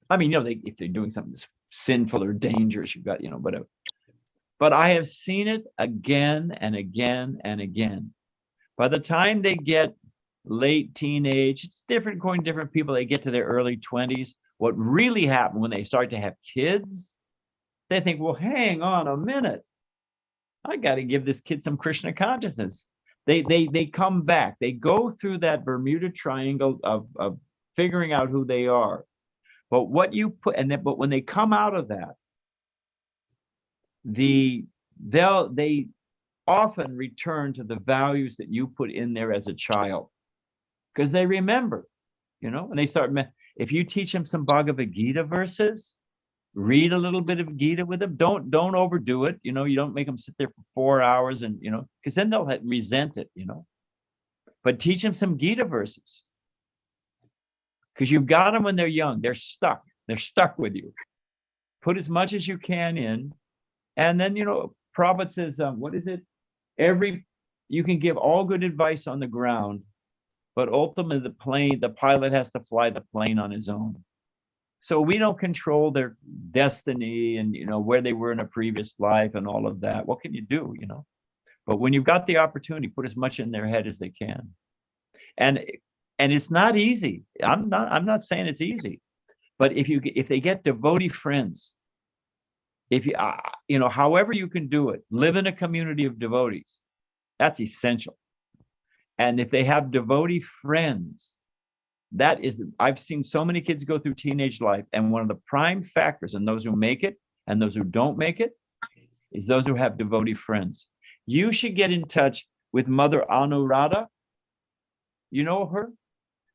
I mean, if they're doing something that's sinful or dangerous, you've got, whatever. But I have seen it again and again and again. By the time they get late teenage, it's different according to different people. They get to their early 20s. What really happened when they start to have kids, they think, well, hang on a minute. I got to give this kid some Krishna consciousness. They come back. They go through that Bermuda Triangle of figuring out who they are. But what you put, but when they come out of that, they often return to the values that you put in there as a child, because they remember, and they start. If you teach them some Bhagavad Gita verses, read a little bit of Gita with them. Don't overdo it. You don't make them sit there for 4 hours and because then they'll resent it. But teach them some Gita verses, because you've got them when they're young. They're stuck. They're stuck with you. Put as much as you can in. And then, Prabhupada says, what is it? You can give all good advice on the ground, but ultimately the pilot has to fly the plane on his own. So we don't control their destiny and, where they were in a previous life and all of that. What can you do, But when you've got the opportunity, put as much in their head as they can. And it's not easy. I'm not saying it's easy, but if they get devotee friends, if however you can do it, live in a community of devotees, that's essential. And if they have devotee friends, I've seen so many kids go through teenage life, and one of the prime factors in those who make it and those who don't make it is those who have devotee friends. You should get in touch with Mother Anuradha. You know her?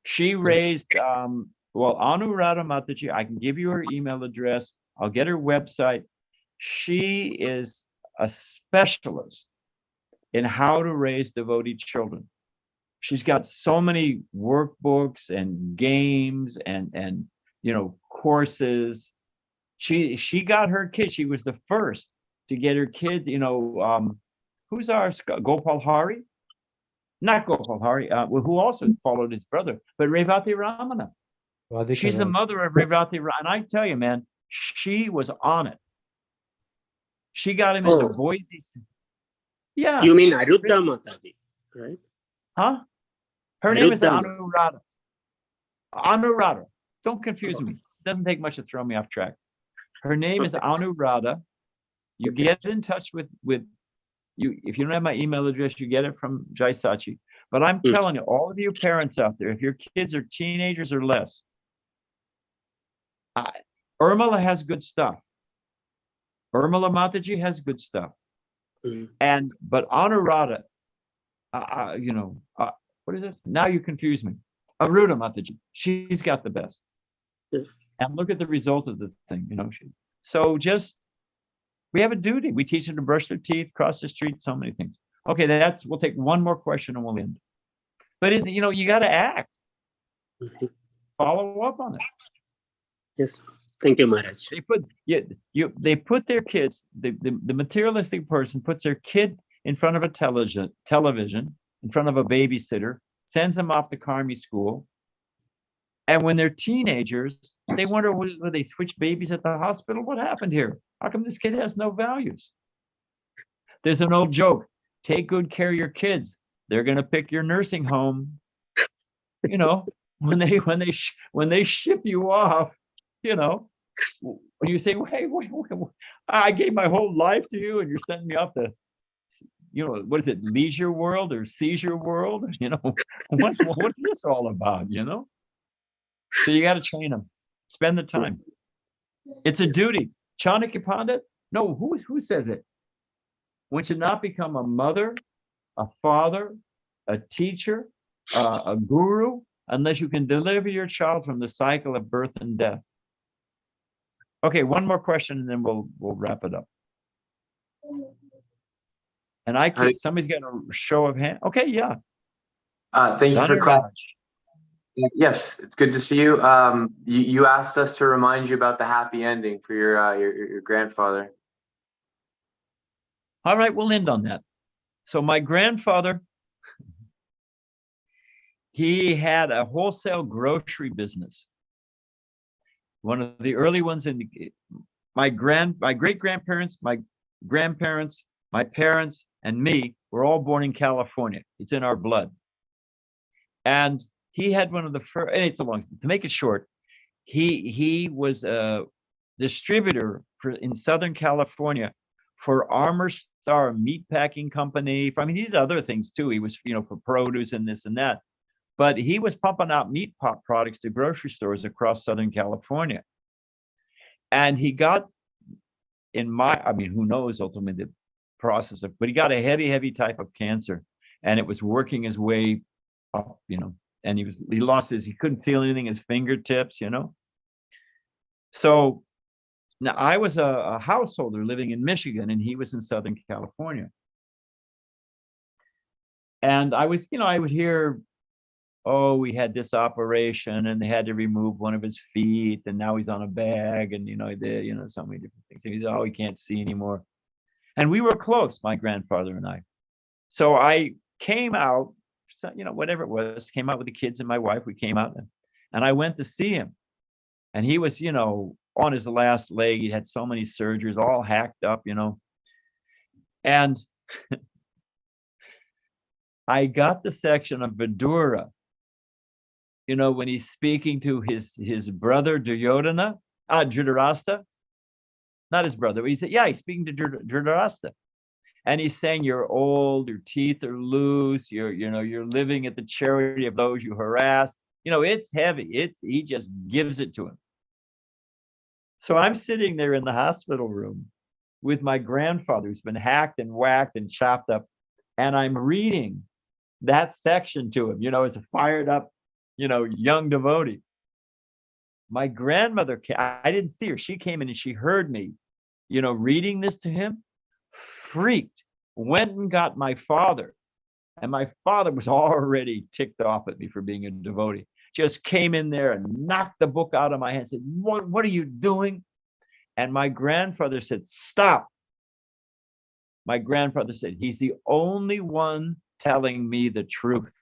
She raised, Anuradha Mataji, I can give you her email address. I'll get her website. She is a specialist in how to raise devotee children. She's got so many workbooks and games and courses. She got her kids. She was the first to get her kids. Who's our Gopal Hari? Not Gopal Hari, who also followed his brother, but Revati Ramana. She's the mother of Revati Ramana. And I tell you, man, she was on it. She got him into Boise. Yeah. You mean Arudha Mataji, right? Huh? Her name is Anuradha. Anuradha. Don't confuse me. It doesn't take much to throw me off track. Her name is Anuradha. You get in touch with you. If you don't have my email address, you get it from Jai Sachi. But I'm telling you, all of you parents out there, if your kids are teenagers or less, Urmila has good stuff. Urmila Mataji has good stuff. But Anuradha, what is it? Now you confuse me. Arudha Mataji, she's got the best. And look at the results of this thing, So we have a duty. We teach them to brush their teeth, cross the street, so many things. Okay, we'll take one more question and we'll end. But you got to act. Follow up on it. Yes. Thank you, Maharaj. They put their kids, the materialistic person puts their kid in front of a television, in front of a babysitter, sends them off to Karmi school. And when they're teenagers, they wonder, will they switch babies at the hospital? What happened here? How come this kid has no values? There's an old joke. Take good care of your kids. They're going to pick your nursing home. You know, when they ship you off, you know, when you say, wait, I gave my whole life to you and you're sending me off to, you know, what is it, leisure world or seizure world? You know, what's this all about, you know? So you got to train them. Spend the time. It's a duty. Chanakya Pandit? No, who says it? One should not become a mother, a father, a teacher, a guru, unless you can deliver your child from the cycle of birth and death. Okay, one more question and then we'll wrap it up. And somebody's got a show of hand. Okay, yeah. Thank you for calling. Yes, it's good to see you. You asked us to remind you about the happy ending for your grandfather. All right, we'll end on that. So my grandfather, he had a wholesale grocery business. One of the early ones in my great-grandparents, my grandparents, my parents, and me were all born in California. It's in our blood. And he had one of the first, and it's a long, to make it short, he was a distributor in Southern California for Armor Star meat packing company. I mean, he did other things too. He was, you know, for produce and this and that. But he was pumping out meat products to grocery stores across Southern California. And he got I mean, who knows ultimately the process of, but he got a heavy type of cancer and it was working his way up, you know, and he couldn't feel anything in his fingertips, you know. So now I was a householder living in Michigan and he was in Southern California. And I was, you know, I would hear, oh, we had this operation and they had to remove one of his feet and now he's on a bag and, you know, so many different things. He said, oh, he can't see anymore. And we were close, my grandfather and I. So I came out, you know, whatever it was, came out with the kids and my wife, we came out and I went to see him. And he was, you know, on his last leg. He had so many surgeries, all hacked up, you know. And I got the section of Vidura, you know, when he's speaking to his brother Duryodhana, Dhritarashtra, not his brother, but he said, yeah, he's speaking to Dhritarashtra. And he's saying, you're old, your teeth are loose, you're living at the charity of those you harass. You know, it's heavy. He just gives it to him. So I'm sitting there in the hospital room with my grandfather who's been hacked and whacked and chopped up. And I'm reading that section to him, you know, as a fired up, you know, young devotee. My grandmother, I didn't see her. She came in and she heard me, you know, reading this to him, freaked, went and got my father. And my father was already ticked off at me for being a devotee. Just came in there and knocked the book out of my hand, said, what are you doing? And my grandfather said, stop. My grandfather said, he's the only one telling me the truth.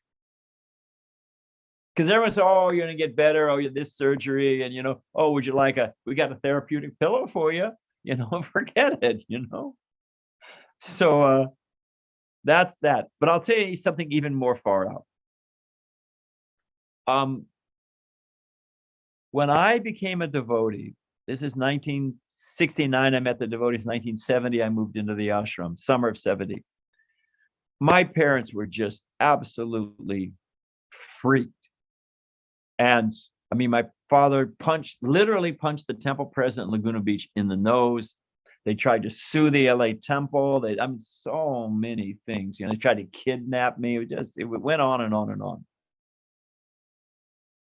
Because everyone said, oh, you're going to get better. Oh, this surgery. And, you know, oh, would you like we got a therapeutic pillow for you. You know, forget it, you know. So that's that. But I'll tell you something even more far out. When I became a devotee, this is 1969, I met the devotees. 1970, I moved into the ashram, summer of 70. My parents were just absolutely freaked. And I mean, my father literally punched the temple president in Laguna Beach in the nose. They tried to sue the LA temple. I mean, so many things. You know, they tried to kidnap me. It went on and on and on.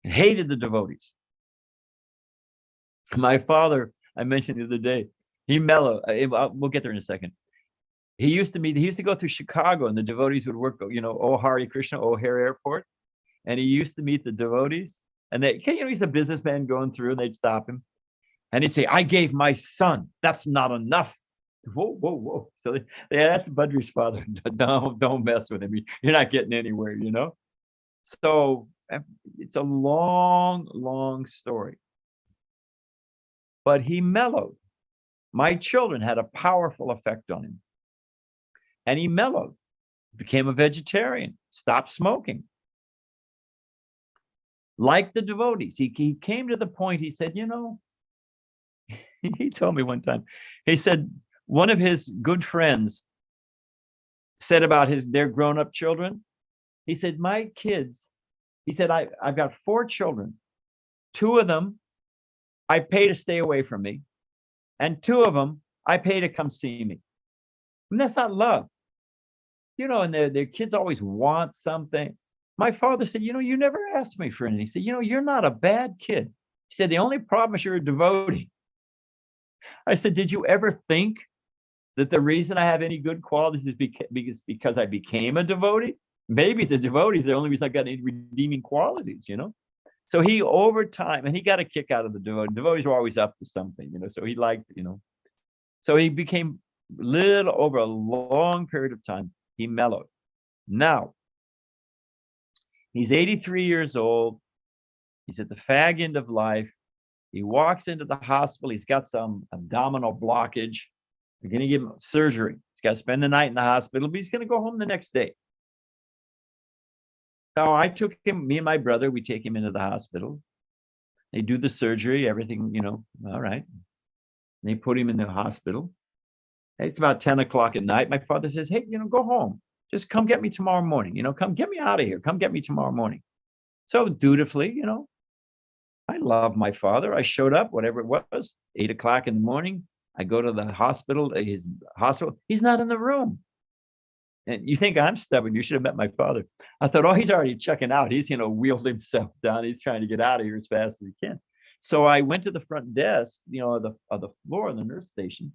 I hated the devotees. My father, I mentioned the other day, he mellowed. We'll get there in a second. He used to go through Chicago and the devotees would work, you know, oh, Hare Krishna, O'Hare Airport. And he used to meet the devotees and you know, he's a businessman going through and they'd stop him. And he'd say, I gave my son, that's not enough. Whoa. So that's Badri's father. Don't mess with him. You're not getting anywhere, you know? So it's a long, long story. But he mellowed. My children had a powerful effect on him. And he mellowed, became a vegetarian, stopped smoking. Like the devotees, he came to the point, he said, you know, he told me one time, he said, one of his good friends said about their grown-up children, he said, my kids, he said, I've got 4 children. 2 of them, I pay to stay away from me. And 2 of them, I pay to come see me. And that's not love. You know, and their kids always want something. My father said, you know, you never asked me for anything. He said, you know, you're not a bad kid. He said, the only problem is you're a devotee. I said, did you ever think that the reason I have any good qualities is because I became a devotee? Maybe the devotees are the only reason I got any redeeming qualities, you know? So he, over time, and he got a kick out of the devotees. Devotees were always up to something, you know, so he liked, you know. So he became little, over a long period of time, he mellowed. Now, he's 83 years old. He's at the fag end of life. He walks into the hospital. He's got some abdominal blockage. They're going to give him surgery. He's got to spend the night in the hospital, but he's going to go home the next day. So I took him, me and my brother, we take him into the hospital. They do the surgery, everything, you know, all right. They put him in the hospital. It's about 10 o'clock at night. My father says, hey, you know, go home. Just come get me tomorrow morning. You know, come get me out of here. Come get me tomorrow morning. So dutifully, you know, I love my father. I showed up, whatever it was, 8 o'clock in the morning. I go to the hospital, his hospital. He's not in the room. And you think I'm stubborn. You should have met my father. I thought, oh, he's already checking out. He's, you know, wheeled himself down. He's trying to get out of here as fast as he can. So I went to the front desk, you know, of the floor of the nurse station.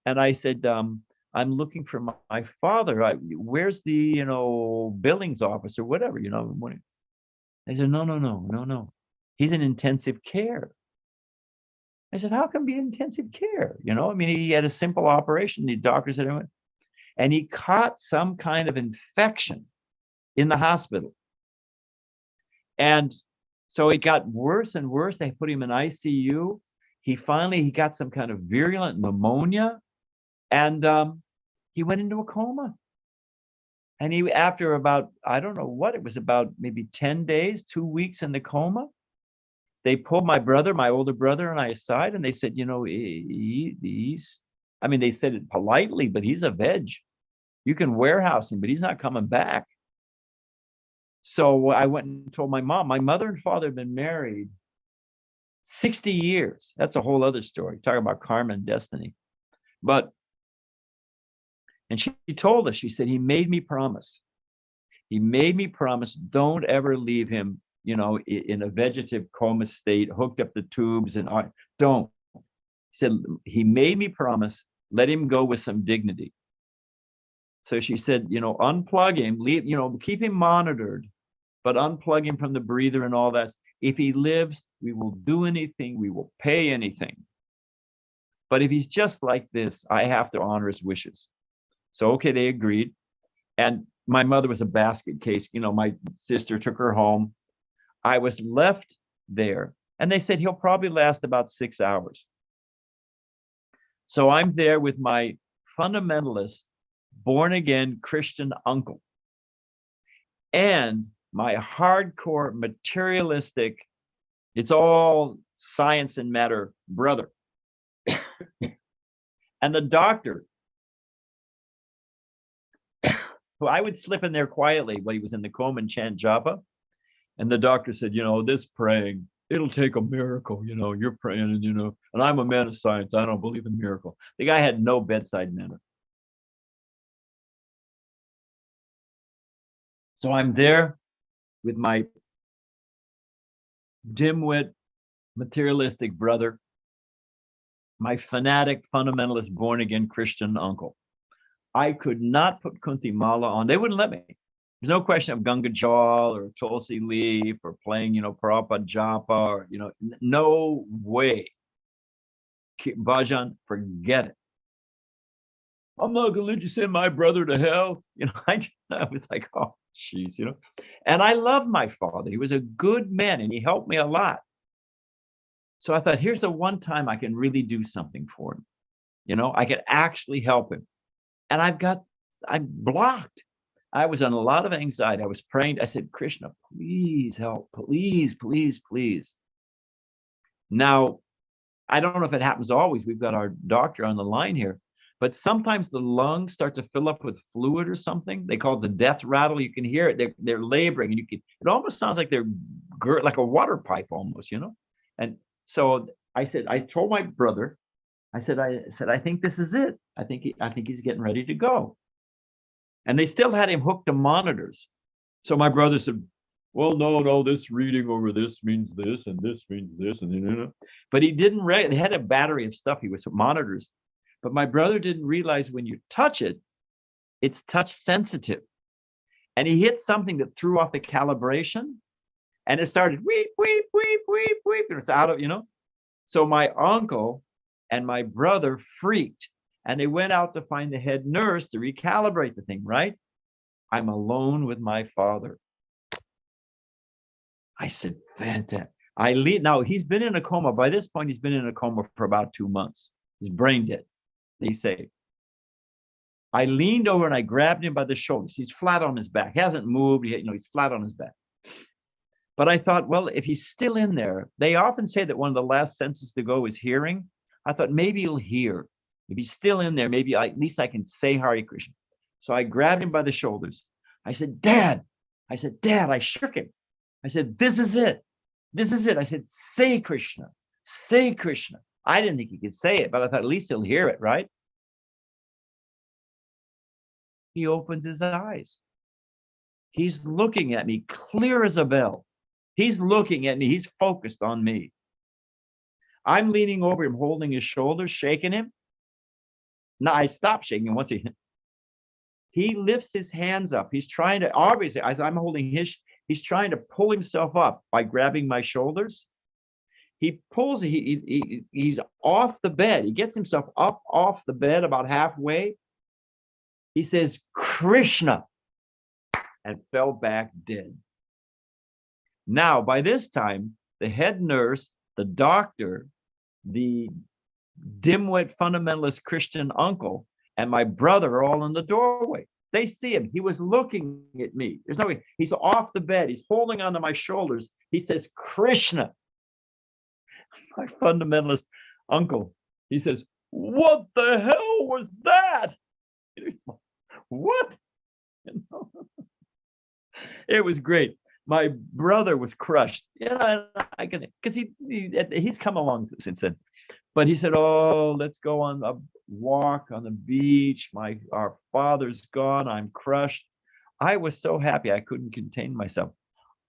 And I said, I'm looking for my father. Where's the, you know, billings office or whatever, you know. They said, no. He's in intensive care. I said, how come he in intensive care? You know, I mean, he had a simple operation. The doctor said, and he caught some kind of infection in the hospital. And so it got worse and worse. They put him in ICU. He got some kind of virulent pneumonia. And he went into a coma. And after about, I don't know what, it was about maybe 10 days, 2 weeks in the coma. They pulled my older brother and I aside, and they said, you know, he's, I mean, they said it politely, but he's a veg. You can warehouse him, but he's not coming back. So I went and told my mom. My mother and father had been married 60 years. That's a whole other story. Talk about karma and destiny. And she told us, she said, he made me promise. He made me promise, don't ever leave him, you know, in a vegetative coma state, hooked up the tubes and don't. He said, he made me promise, let him go with some dignity. So she said, you know, unplug him, leave, you know, keep him monitored, but unplug him from the breather and all that. If he lives, we will do anything, we will pay anything. But if he's just like this, I have to honor his wishes. So, okay, they agreed. And my mother was a basket case. You know, my sister took her home. I was left there. And they said he'll probably last about 6 hours. So I'm there with my fundamentalist, born-again Christian uncle and my hardcore materialistic, it's all science and matter brother. And the doctor, who I would slip in there quietly while he was in the coma and chant japa. And the doctor said, you know, this praying, it'll take a miracle. You know, you're praying, and, you know, and I'm a man of science. I don't believe in miracle. The guy had no bedside manner. So I'm there with my dimwit, materialistic brother, my fanatic, fundamentalist, born-again Christian uncle. I could not put Kunti Mala on. They wouldn't let me. There's no question of Ganga Jal or Tulsi Leaf or playing, you know, Prabhupada Japa or, you know, no way. Bhajan, forget it. I'm not going to let you send my brother to hell. You know, I was like, oh, jeez, you know. And I love my father. He was a good man and he helped me a lot. So I thought, here's the one time I can really do something for him. You know, I could actually help him. And I'm blocked. I was on a lot of anxiety. I was praying. I said, Krishna, please help. Please, please, please. Now, I don't know if it happens always. We've got our doctor on the line here. But sometimes the lungs start to fill up with fluid or something. They call it the death rattle. You can hear it. They're laboring, and it almost sounds like they're like a water pipe almost, you know. And so I told my brother, I said, I think this is it. I think he's getting ready to go. And they still had him hooked to monitors. So my brother said, well, no, this reading over this means this, and this means this, and you know. But he didn't. They had a battery of stuff. He was monitors. But my brother didn't realize when you touch it, it's touch sensitive. And he hit something that threw off the calibration, and it started weep, weep, weep, weep, weep, and it's out of, you know. So my uncle and my brother freaked, and they went out to find the head nurse to recalibrate the thing, right? I'm alone with my father. I said, fantastic. Now he's been in a coma. By this point, he's been in a coma for about 2 months. He's brain dead, they say. I leaned over and I grabbed him by the shoulders. He's flat on his back. He hasn't moved. He's flat on his back. But I thought, well, if he's still in there, they often say that one of the last senses to go is hearing. I thought maybe he'll hear. If he's still in there, maybe at least I can say Hare Krishna. So I grabbed him by the shoulders. I said, Dad. I shook him. I said, this is it. This is it. I said, say Krishna. Say Krishna. I didn't think he could say it, but I thought at least he'll hear it, right? He opens his eyes. He's looking at me clear as a bell. He's looking at me. He's focused on me. I'm leaning over him, holding his shoulders, shaking him. Now I stopped shaking him once he lifts his hands up. He's trying to, obviously, as I'm holding he's trying to pull himself up by grabbing my shoulders. He pulls, he's off the bed. He gets himself up off the bed about halfway. He says, Krishna, and fell back dead. Now, by this time, the head nurse, the doctor, the dimwit fundamentalist Christian uncle, and my brother are all in the doorway. They see him. He was looking at me. There's no way. He's off the bed. He's holding onto my shoulders. He says, Krishna. My fundamentalist uncle, he says, what the hell was that? What? You know? It was great. My brother was crushed. Yeah, I can, because he's come along since then. But he said, oh, let's go on a walk on the beach. Our father's gone. I'm crushed. I was so happy I couldn't contain myself.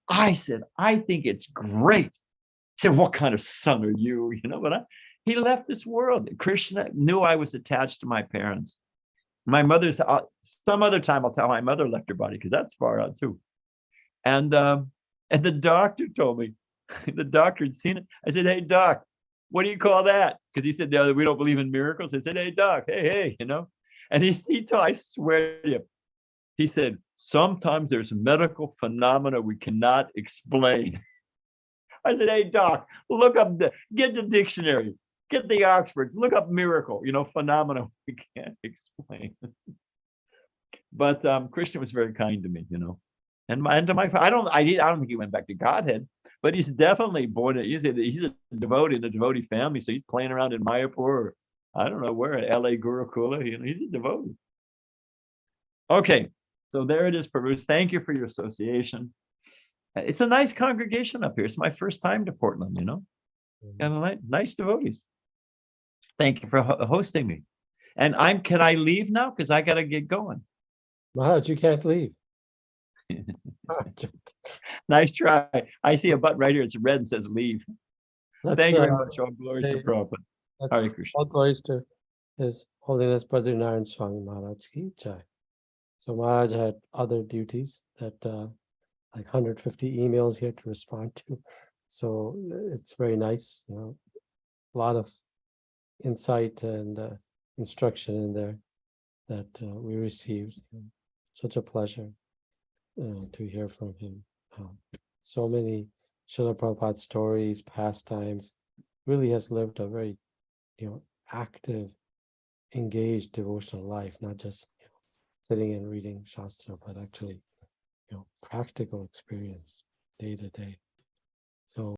I said, I think it's great. He said, what kind of son are you? You know, but he left this world. Krishna knew I was attached to my parents. My mother's, some other time I'll tell my mother left her body because that's far out too. And the doctor told me, the doctor had seen it. I said, hey, doc, what do you call that? Because he said, no, we don't believe in miracles. I said, hey, doc, hey, you know. And he told, I swear to you, he said, sometimes there's medical phenomena we cannot explain. I said, hey, doc, look up, get the dictionary, get the Oxfords, look up miracle, you know, phenomena we can't explain. But Krishna was very kind to me, you know. And to my, I don't think he went back to Godhead, but he's definitely born. He's a devotee in the devotee family, so he's playing around in Mayapur, or I don't know where, L.A. Gurukula. You know, he's a devotee. Okay, so there it is, Prabhu. Thank you for your association. It's a nice congregation up here. It's my first time to Portland, you know, and nice devotees. Thank you for hosting me. And can I leave now? Because I got to get going. Maharaj, you can't leave. Nice try. I see a button right here. It's red and says leave. Thank you very much. All glories to Prabhupada. Hare Krishna. All glories to His Holiness Badrinarayan Swami Maharaj ki jai. So Maharaj had other duties that like 150 emails here to respond to. So it's very nice, you know, a lot of insight and instruction in there that we received. Such a pleasure. to hear from him. So many Srila Prabhupada stories, pastimes, really has lived a very, active, engaged devotional life, not just sitting and reading Shastra, but actually, practical experience day to day. So